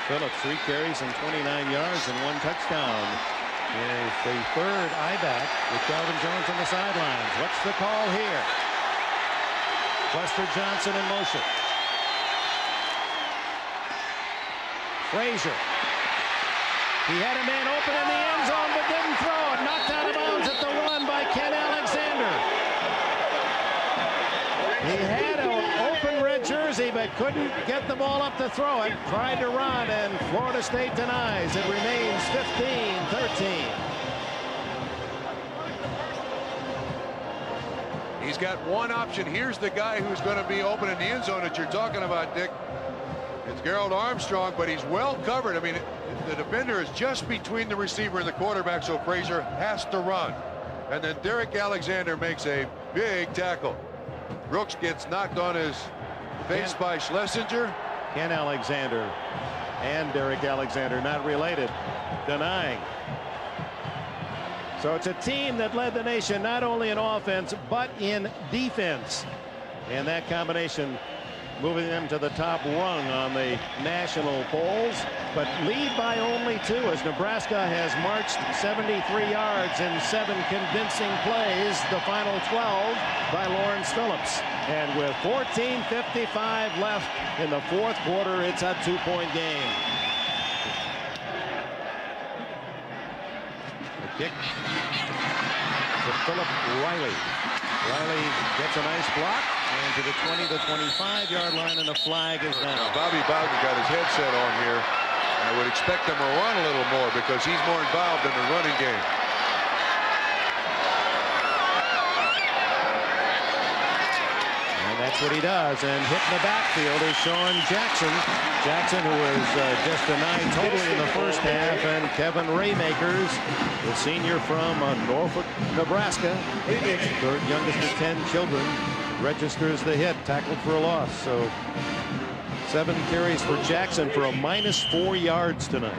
Phillips 3 carries and 29 yards and 1 touchdown. Is the third I-back with Calvin Jones on the sidelines. What's the call here? Buster Johnson in motion. Frazier. He had a man open in the end zone but didn't throw it. Knocked out of bounds at the 1 by Ken Alexander. He had an open red jersey but couldn't get the ball up to throw it. Tried to run, and Florida State denies. It remains 15-13. He's got one option. Here's the guy who's going to be open in the end zone that you're talking about, Dick. It's Gerald Armstrong, but he's well covered. I mean, the defender is just between the receiver and the quarterback, so Frazier has to run. And then Derek Alexander makes a big tackle. Brooks gets knocked on his face by Schlesinger. Ken Alexander and Derek Alexander, not related, denying. So it's a team that led the nation not only in offense but in defense, and that combination moving them to the top rung on the national polls, but lead by only 2 as Nebraska has marched 73 yards in 7 convincing plays. The final 12 by Lawrence Phillips, and with 14:55 left in the fourth quarter, it's a 2-point game. The kick to Philip Riley. Riley gets a nice block, and to the 20 to 25-yard line, and the flag is down. Now, Bobby Bowden got his headset on here. I would expect him to run a little more because he's more involved in the running game. And that's what he does. And hitting the backfield is Sean Jackson. Jackson, who was just denied totally in the first half, and Kevin Raymakers, the senior from Norfolk, Nebraska, third youngest of 10 children, registers the hit, tackled for a loss. So 7 carries for Jackson for a -4 yards tonight.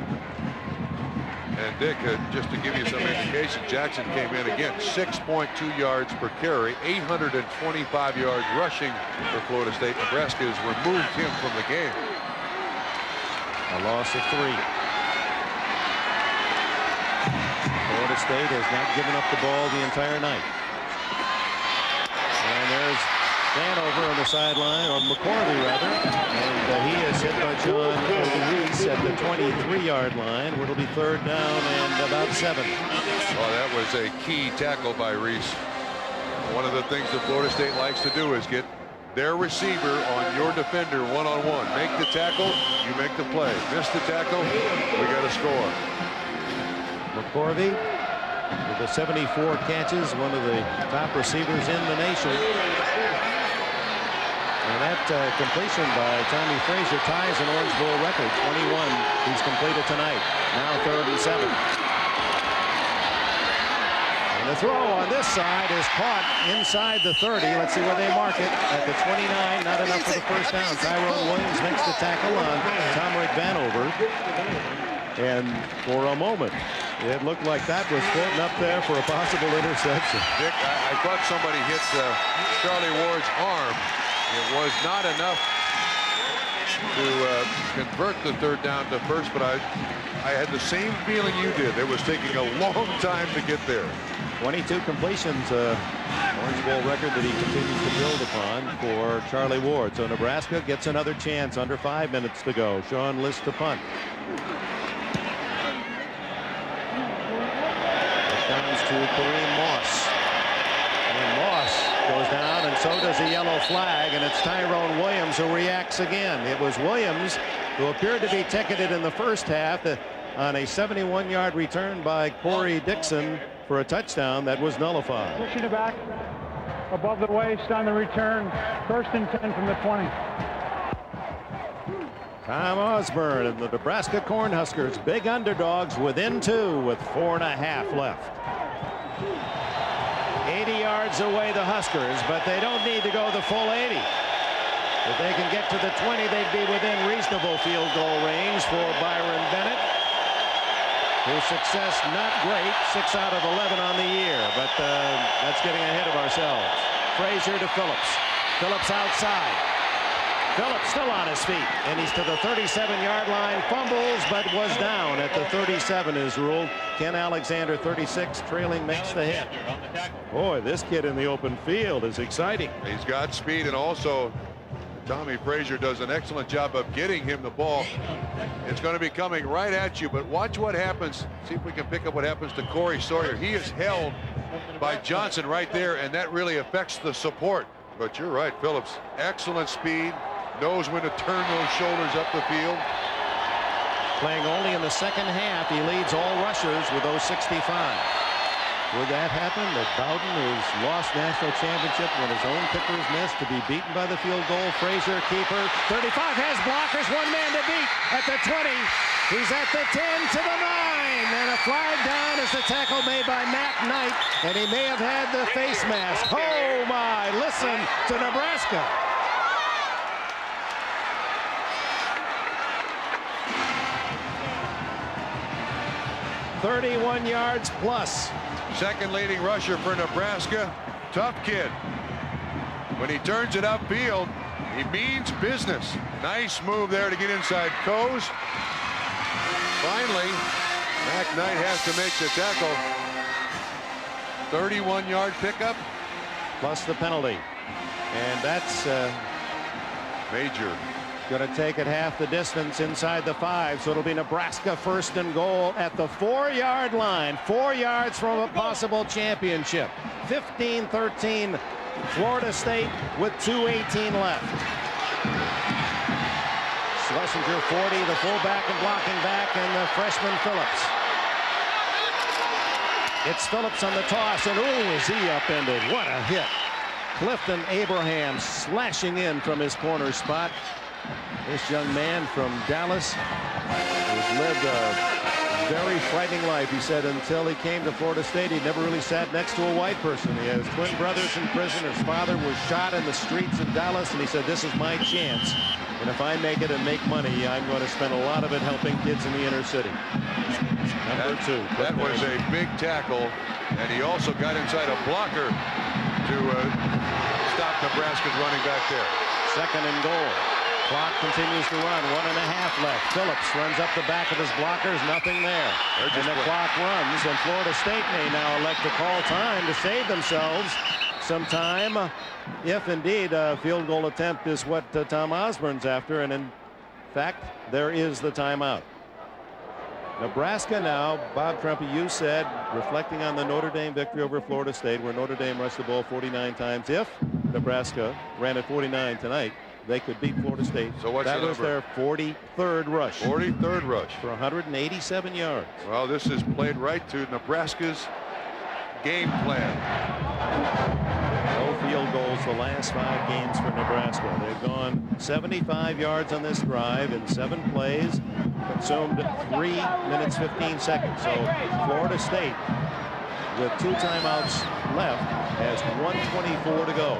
And Dick, just to give you some indication, Jackson came in again 6.2 yards per carry, 825 yards rushing for Florida State. Nebraska has removed him from the game. A loss of 3. Florida State has not given up the ball the entire night. And there's Vanover on the sideline, or McCorvey rather, and he is hit by John Reese at the 23-yard line, where it'll be 3rd down and about 7. Oh, that was a key tackle by Reese. One of the things that Florida State likes to do is get their receiver on your defender one-on-one. Make the tackle, you make the play. Miss the tackle, we got to score. McCorvey with the 74 catches, one of the top receivers in the nation. And that completion by Tommy Frazier ties an Orange Bowl record, 21 he's completed tonight. Now 3rd and 7. And the throw on this side is caught inside the 30. Let's see where they mark it. At the 29, not enough for the first down. Tyrone Williams makes the tackle on Tomrick Vanover. And for a moment, it looked like that was floating up there for a possible interception. Dick, I thought somebody hit Charlie Ward's arm. It was not enough to convert the third down to first, but I had the same feeling you did. It was taking a long time to get there. 22 completions, Orange Bowl record that he continues to build upon for Charlie Ward. So Nebraska gets another chance, under 5 minutes to go. Sean List to punt. It comes to Kareem Moss. And Moss goes down, and so does a yellow flag, and it's Tyrone Williams who reacts again. It was Williams who appeared to be ticketed in the first half on a 71-yard return by Corey Dixon for a touchdown that was nullified. Pushing it back above the waist on the return. 1st and 10 from the 20. Tom Osborne and the Nebraska Cornhuskers, big underdogs, within 2 with 4.5 left. 80 yards away the Huskers, but they don't need to go the full 80. If they can get to the 20, they'd be within reasonable field goal range for Byron Bennett, whose success not great, 6 out of 11 on the year, but that's getting ahead of ourselves. Frazier to Phillips. Phillips outside. Phillips still on his feet, and he's to the 37-yard line. Fumbles, but was down at the 37 is ruled. Ken Alexander, 36, trailing, makes the hit. Boy, this kid in the open field is exciting. He's got speed, and also Tommy Frazier does an excellent job of getting him the ball. It's going to be coming right at you, but watch what happens. See if we can pick up what happens to Corey Sawyer. He is held by Johnson right there, and that really affects the support. But you're right, Phillips, excellent speed, knows when to turn those shoulders up the field. Playing only in the second half, he leads all rushers with those 65. Would that happen, that Bowden, who's lost national championship when his own kickers missed, to be beaten by the field goal? Frazier, keeper, 35, has blockers, 1 man to beat at the 20. He's at the 10 to the 9, and a flag down is the tackle made by Matt Knight, and he may have had the face mask. Oh my, listen to Nebraska. "31 yards plus." Second leading rusher for Nebraska. Tough kid. When he turns it upfield, he means business. Nice move there to get inside Coase. Finally, Mac Knight has to make the tackle. 31-yard pickup. Plus the penalty. And that's Major. going to take it half the distance inside the 5, so it'll be Nebraska 1st and goal at the 4-yard line. 4 yards from a possible championship. 15-13 Florida State with 2:18 left. Schlesinger 40, the fullback and blocking back, and the freshman Phillips. It's Phillips on the toss, and ooh, is he upended. What a hit. Clifton Abraham slashing in from his corner spot. This young man from Dallas has lived a very frightening life. He said until he came to Florida State, he never really sat next to a white person. He has twin brothers in prison. His father was shot in the streets of Dallas, and he said, this is my chance. And if I make it and make money, I'm going to spend a lot of it helping kids in the inner city. Number 2. That was a big tackle, and he also got inside a blocker to stop Nebraska's running back there. 2nd and goal. Clock continues to run. 1.5 left. Phillips runs up the back of his blockers. Nothing there. And the clock runs, and Florida State may now elect to call time to save themselves some time, if indeed a field goal attempt is what Tom Osborne's after. And in fact, there is the timeout. Nebraska now, Bob Trumpy, you said, reflecting on the Notre Dame victory over Florida State, where Notre Dame rushed the ball 49 times. If Nebraska ran at 49 tonight, they could beat Florida State. So what's that the was number? their 43rd rush. 43rd rush. For 187 yards. Well, this is played right to Nebraska's game plan. No field goals the last 5 games for Nebraska. They've gone 75 yards on this drive in 7 plays, consumed 3 minutes 15 seconds. So Florida State, with 2 timeouts left, has 1:24 to go.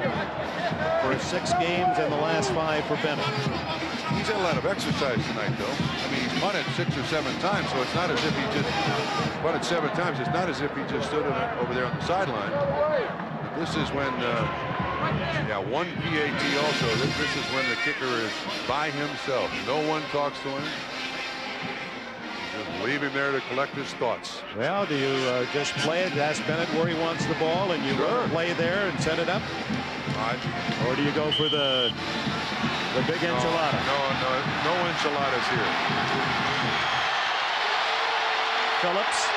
For 6 games and the last 5 for Bennett. He's had a lot of exercise tonight, though. I mean, he's punted 6 or 7 times, so it's not as if he just punted 7 times. It's not as if he just stood over there on the sideline. This is when, yeah, one PAT also. This is when the kicker is by himself. No one talks to him. Just leave him there to collect his thoughts. Well, do you just play it, ask Bennett where he wants the ball, and you play there and set it up? Or do you go for the big enchilada? No enchiladas here. Phillips,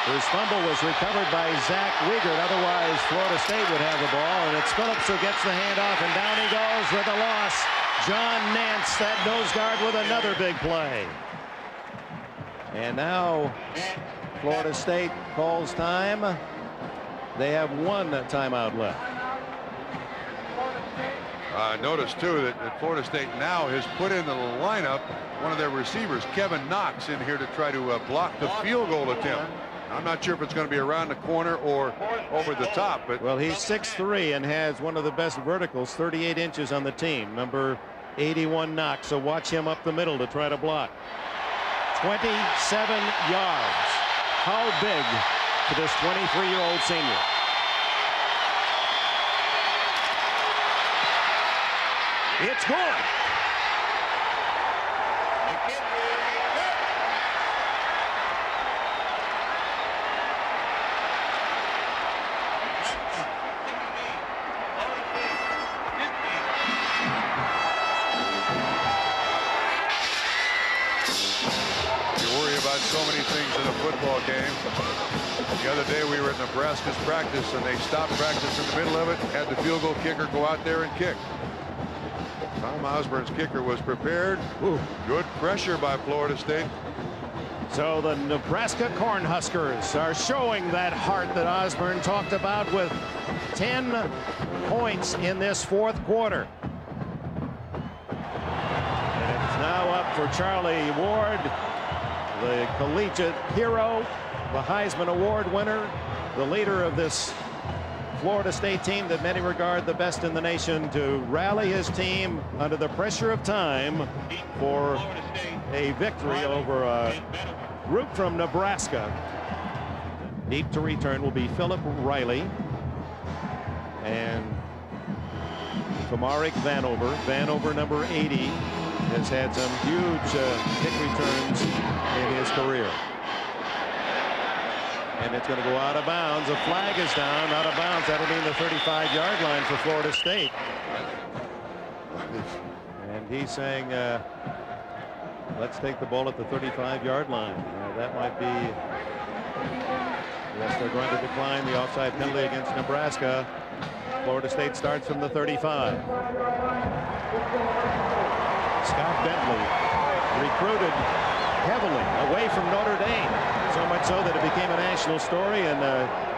whose fumble was recovered by Zach Wiegert. Otherwise, Florida State would have the ball, and it's Phillips who gets the handoff, and down he goes with a loss. John Nance, that nose guard, with another big play. And now Florida State calls time. They have one timeout left. Notice too that Florida State now has put in the lineup one of their receivers, Kevin Knox, in here to try to block the field goal attempt. I'm not sure if it's going to be around the corner or over the top, but well, he's 6'3" and has one of the best verticals, 38 inches on the team, number 81 Knox. So watch him up the middle to try to block. 27 yards. How big for this 23-year-old senior? It's good. So many things in a football game. The other day we were at Nebraska's practice and they stopped practice in the middle of it, had the field goal kicker go out there and kick. Tom Osborne's kicker was prepared. Ooh, good pressure by Florida State. So the Nebraska Cornhuskers are showing that heart that Osborne talked about with 10 points in this fourth quarter. And it's now up for Charlie Ward, the collegiate hero, the Heisman Award winner, the leader of this Florida State team that many regard the best in the nation, to rally his team under the pressure of time for a victory over a group from Nebraska. Deep to return will be Philip Riley and Kamaric Vanover. Vanover, number 80, has had some huge kick returns in his career. And it's going to go out of bounds. A flag is down, out of bounds. That'll be the 35-yard line for Florida State. And he's saying, let's take the ball at the 35-yard line. That might be, yes, they're going to decline the offside penalty against Nebraska. Florida State starts from the 35. Scott Bentley, recruited heavily away from Notre Dame, so much so that it became a national story, and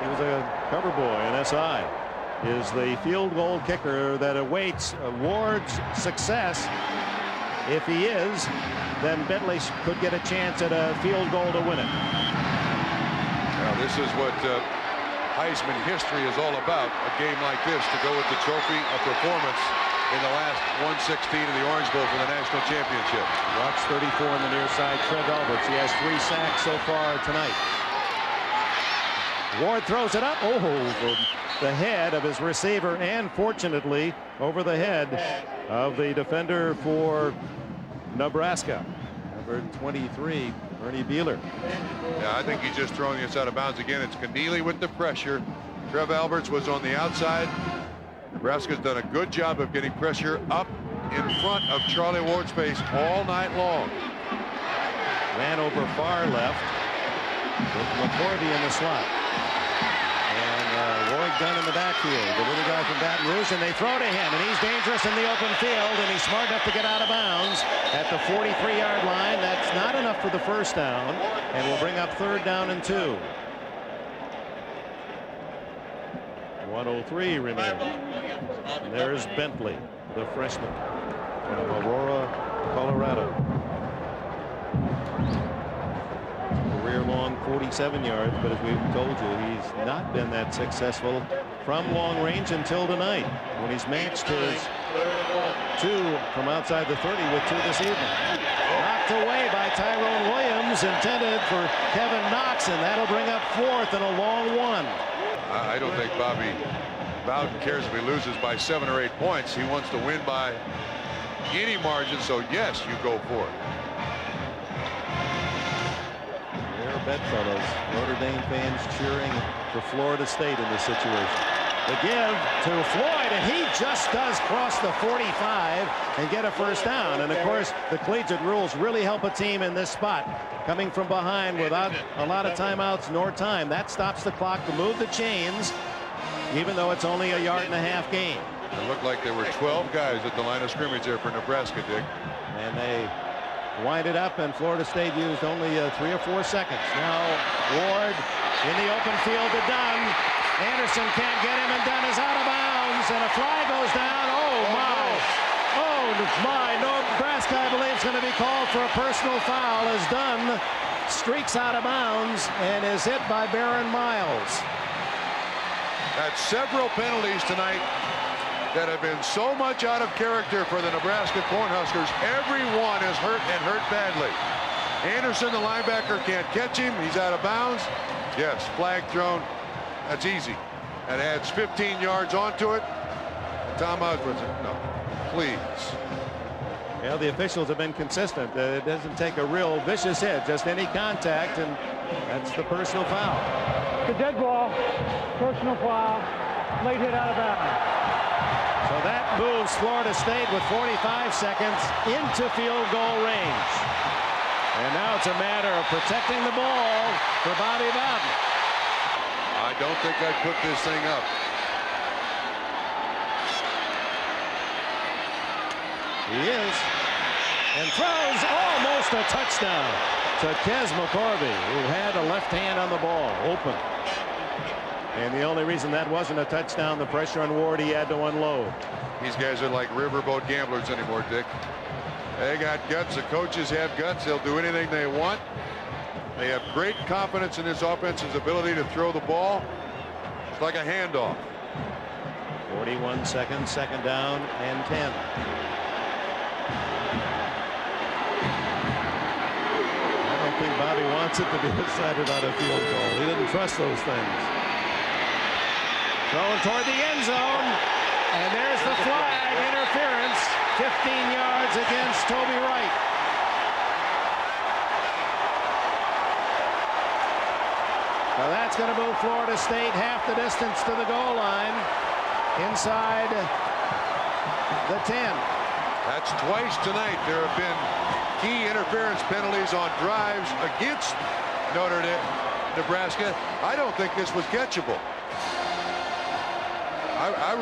he was a cover boy in SI. Is the field goal kicker that awaits Ward's success. If he is, then Bentley could get a chance at a field goal to win it. Now, this is what Heisman history is all about, a game like this, to go with the trophy, a performance in the last 1/16 of the Orange Bowl for the national championship. Watch 34 on the near side, Trev Alberts. He has 3 sacks so far tonight. Ward throws it up over the head of his receiver, and fortunately over the head of the defender for Nebraska, number 23, Ernie Beeler. Yeah, I think he's just throwing this out of bounds again. It's Keneally with the pressure. Trev Alberts was on the outside. Nebraska's done a good job of getting pressure up in front of Charlie Ward's face all night long. Ran over far left with McCorvey in the slot. And Roy Gunn in the backfield, the little guy from Baton Rouge, and they throw to him, and he's dangerous in the open field, and he's smart enough to get out of bounds at the 43-yard line. That's not enough for the first down, and will bring up 3rd down and 2. 1:03 remaining. And there's Bentley, the freshman from Aurora, Colorado. Career-long 47 yards, but as we've told you, he's not been that successful from long range until tonight, when he's matched his 2 from outside the 30 with 2 this evening. Knocked away by Tyrone Williams, intended for Kevin Knox, and that'll bring up 4th and a long one. I don't think Bobby Bowden cares if he loses by 7 or 8 points. He wants to win by any margin, so yes, you go for it. There are bedfellows, Notre Dame fans cheering for Florida State in this situation. The give to Floyd, and he just does cross the 45 and get a first down. And of course, the collegiate rules really help a team in this spot, coming from behind without a lot of timeouts nor time. That stops the clock to move the chains, even though it's only a 1.5-yard game. It looked like there were 12 guys at the line of scrimmage there for Nebraska, Dick. And they wind it up, and Florida State used only 3 or 4 seconds. Now Ward in the open field to Dunn. Anderson can't get him, and Dunn is out of bounds, and a flag goes down. Oh my! Oh my! Nebraska, I believe, is going to be called for a personal foul as Dunn streaks out of bounds and is hit by Baron Miles. That's several penalties tonight that have been so much out of character for the Nebraska Cornhuskers. Everyone is hurt, and hurt badly. Anderson, the linebacker, can't catch him. He's out of bounds. Yes, flag thrown. That's easy. That adds 15 yards onto it. Tom Osborne said, no, please. Well, the officials have been consistent. It doesn't take a real vicious hit, just any contact, and that's the personal foul. The dead ball, personal foul, late hit out of bounds. So that moves Florida State with 45 seconds into field goal range. And now it's a matter of protecting the ball for Bobby Bowden. I don't think I'd put this thing up. He is. And throws almost a touchdown to Kes McCorvey, who had a left hand on the ball, open. And the only reason that wasn't a touchdown, the pressure on Ward, he had to unload. These guys are like riverboat gamblers anymore, Dick. They got guts. The coaches have guts. They'll do anything they want. They have great confidence in his offense's ability to throw the ball. It's like a handoff. 41 seconds, second down and 10. I don't think Bobby wants it to be decided on a field goal. He didn't trust those things. Throwing toward the end zone, and there's the flag, interference, 15 yards against Toby Wright. Now that's going to move Florida State half the distance to the goal line, inside the 10. That's twice tonight. There have been key interference penalties on drives against Nebraska. I don't think this was catchable. I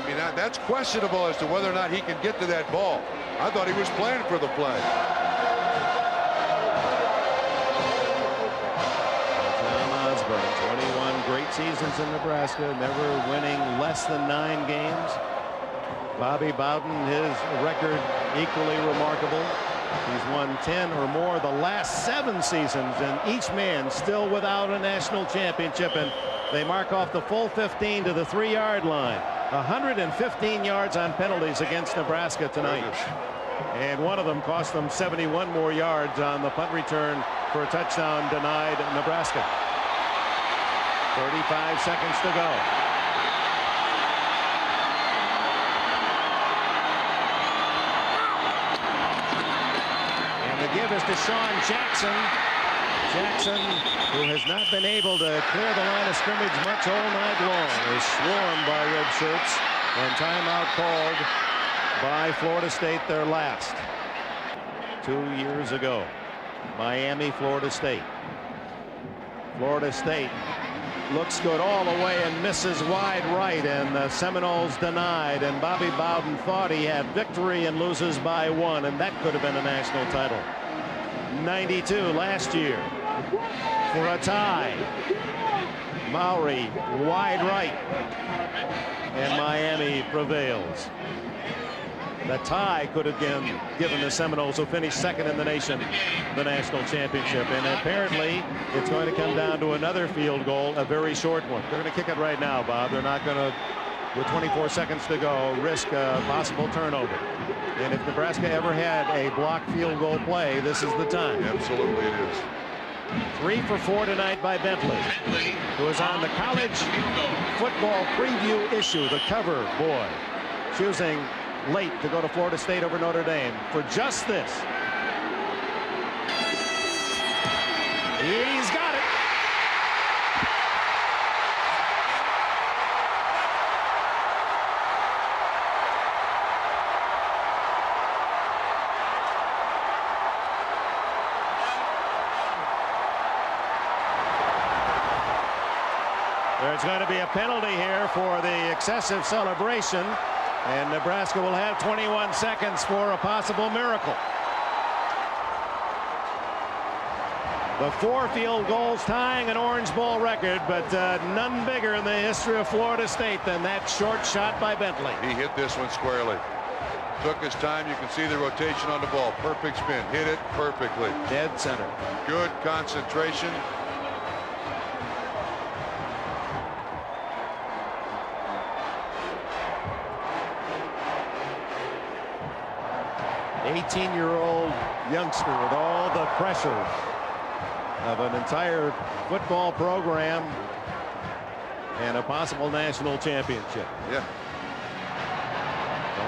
mean, that's questionable as to whether or not he can get to that ball. I thought he was playing for the play. Tom Osborne, 21 great seasons in Nebraska, never winning less than 9 games. Bobby Bowden, his record equally remarkable. He's won 10 or more the last 7 seasons, and each man still without a national championship. And they mark off the full 15 to the 3-yard line. 115 yards on penalties against Nebraska tonight. And one of them cost them 71 more yards on the punt return for a touchdown denied Nebraska. 35 seconds to go. And the give is to Sean Jackson. Jackson, who has not been able to clear the line of scrimmage much all night long, is swarmed by red shirts, and timeout called by Florida State, their last. 2 years ago, Miami, Florida State. Florida State looks good all the way and misses wide right, and the Seminoles denied, and Bobby Bowden thought he had victory and loses by 1, and that could have been a national title. 92 last year for a tie. Mowry wide right, and Miami prevails. The tie could have given the Seminoles, who finished second in the nation, the national championship. And apparently it's going to come down to another field goal, a very short one. They're going to kick it right now, Bob. They're not going to, with 24 seconds to go, risk a possible turnover. And if Nebraska ever had a blocked field goal play, this is the time. Absolutely it is. 3 for 4 tonight by Bentley, who is on the college football preview issue, the cover boy, choosing late to go to Florida State over Notre Dame for just this. He's got it. There's going to be a penalty here for the excessive celebration, and Nebraska will have 21 seconds for a possible miracle. The 4 field goals tying an Orange Bowl record, but none bigger in the history of Florida State than that short shot by Bentley. He hit this one squarely. Took his time. You can see the rotation on the ball. Perfect spin. Hit it perfectly. Dead center. Good concentration. An 18-year-old youngster with all the pressure of an entire football program and a possible national championship. Yeah.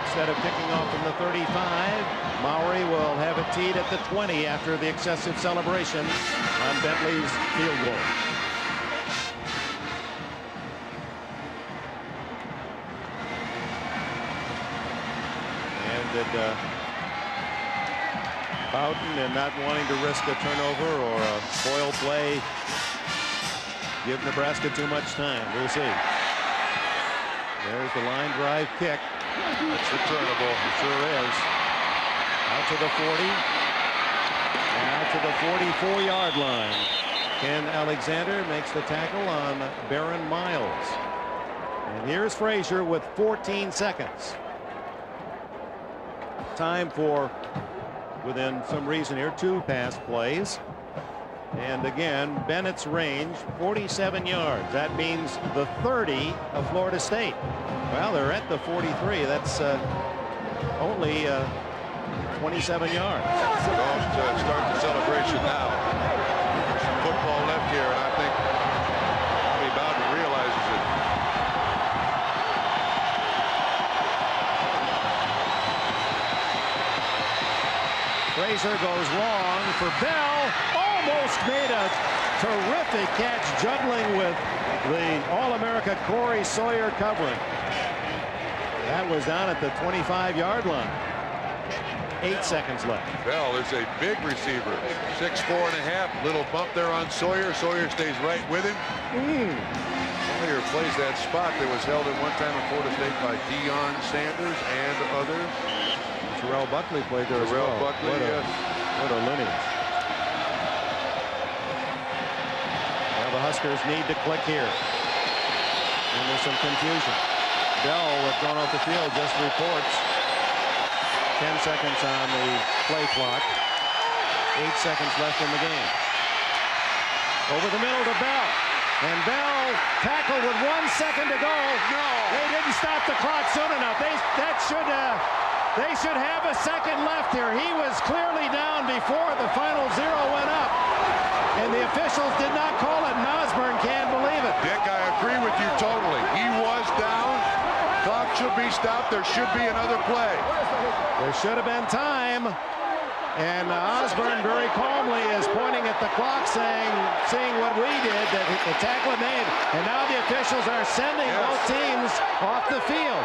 Instead of kicking off from the 35, Mowry will have it teed at the 20 after the excessive celebration on Bentley's field goal. And did Bowden, and not wanting to risk a turnover or a foil play, give Nebraska too much time. We'll see. There's the line drive kick. It's returnable. It sure is. Out to the 40 and out to the 44-yard line. Ken Alexander makes the tackle on Baron Miles. And here's Frazier with 14 seconds. Time for, within some reason here, 2 pass plays. And again, Bennett's range, 47 yards. That means the 30 of Florida State. Well, they're at the 43. That's only 27 yards. Don't start the celebration now. There's some football left here, and I think Bobby Bowden realizes it. Frazier goes long for Bell. Almost made a terrific catch, juggling with the All-America Corey Sawyer covering. That was down at the 25-yard line. 8 seconds left. Bell is a big receiver. 6'4.5". Little bump there on Sawyer. Sawyer stays right with him. Sawyer plays that spot that was held at one time in Florida State by Deion Sanders and others. Terrell Buckley played there as well. Terrell Buckley, yes. What a lineage. Well, the Huskers need to click here. And there's some confusion. Bell, with gone off the field, just reports 10 seconds on the play clock. 8 seconds left in the game. Over the middle to Bell. And Bell tackled with 1 second to go. No. They didn't stop the clock soon enough. They should have a second left here. He was clearly down before the final 0 went up. And the officials did not call it, and Osborne can't believe it. Dick, I agree with you totally. He was down. Clock should be stopped. There should be another play. There should have been time. And Osborne very calmly is pointing at the clock, seeing what we did, that the tackle made. And now the officials are sending both teams off the field.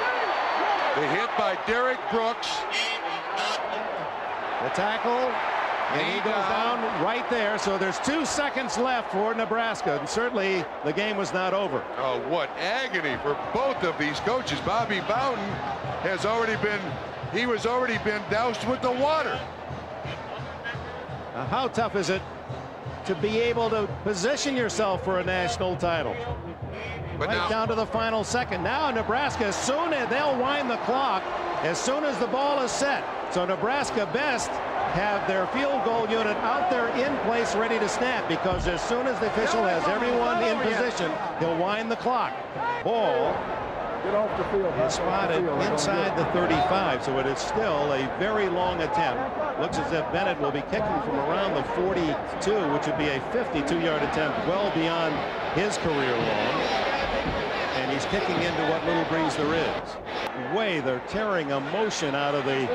The hit by Derek Brooks. The tackle, and he goes down right there. So there's 2 seconds left for Nebraska, and certainly the game was not over. Oh, what agony for both of these coaches. Bobby Bowden has already been doused with the water. Now, how tough is it to be able to position yourself for a national title? But right now, down to the final second. Now Nebraska, as soon as they'll wind the clock, as soon as the ball is set. So Nebraska best have their field goal unit out there in place ready to snap, because as soon as the official has everyone in position, he'll wind the clock. Ball Get off the field. Is spotted inside the 35, so it is still a very long attempt. Looks as if Bennett will be kicking from around the 42, which would be a 52-yard attempt, well beyond his career long. And he's kicking into what little breeze there is. They're tearing emotion out of the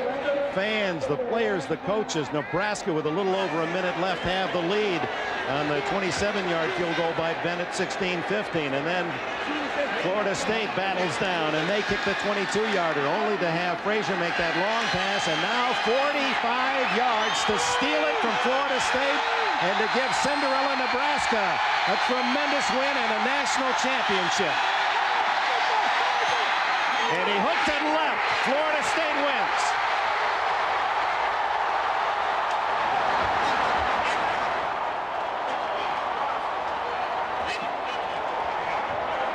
fans, the players, the coaches. Nebraska, with a little over a minute left, have the lead on the 27-yard field goal by Bennett, 16-15. And then Florida State battles down, and they kick the 22-yarder, only to have Frazier make that long pass, and now 45 yards to steal it from Florida State and to give Cinderella Nebraska a tremendous win and a national championship. And he hooked it left. Florida State wins.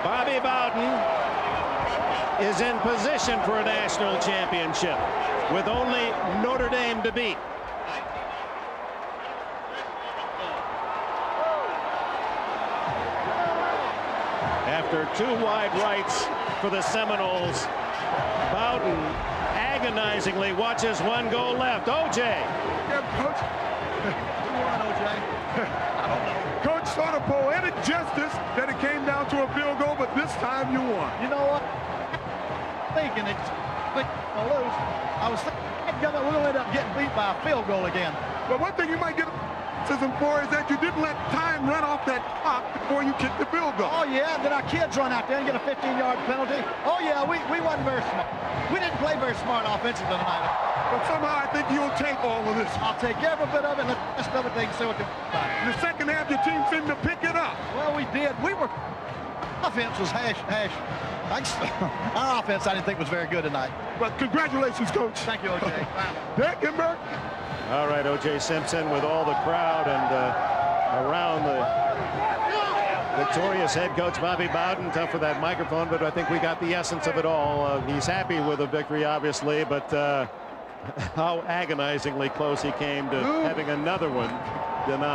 Bobby Bowden is in position for a national championship with only Notre Dame to beat. After two wide rights for the Seminoles, Bowden agonizingly watches one go left. OJ. Yeah, Coach. Who won, OJ? I don't know. Coach sort of poetic justice that it came down to a field goal, but this time you won. You know what? Thinking it's lose. I was thinking we're going to end up getting beat by a field goal again. But one thing you might get criticism for is that you didn't let time run off that clock before you kicked the field goal. Oh, yeah, then our kids run out there and get a 15-yard penalty. Oh, yeah, we wasn't very smart. We didn't play very smart offensively tonight. But somehow I think you'll take all of this. I'll take every bit of it. Let's rest of it. They can see what they In the second half, your team seemed to pick it up. Well, we did. Offense was hash. Our offense, I didn't think was very good tonight. But congratulations, Coach. Thank you, O.J. Deckenberg. All right, O.J. Simpson with all the crowd and around the victorious head coach Bobby Bowden. Tough for that microphone, but I think we got the essence of it all. He's happy with the victory, obviously, but how agonizingly close he came to having another one denied.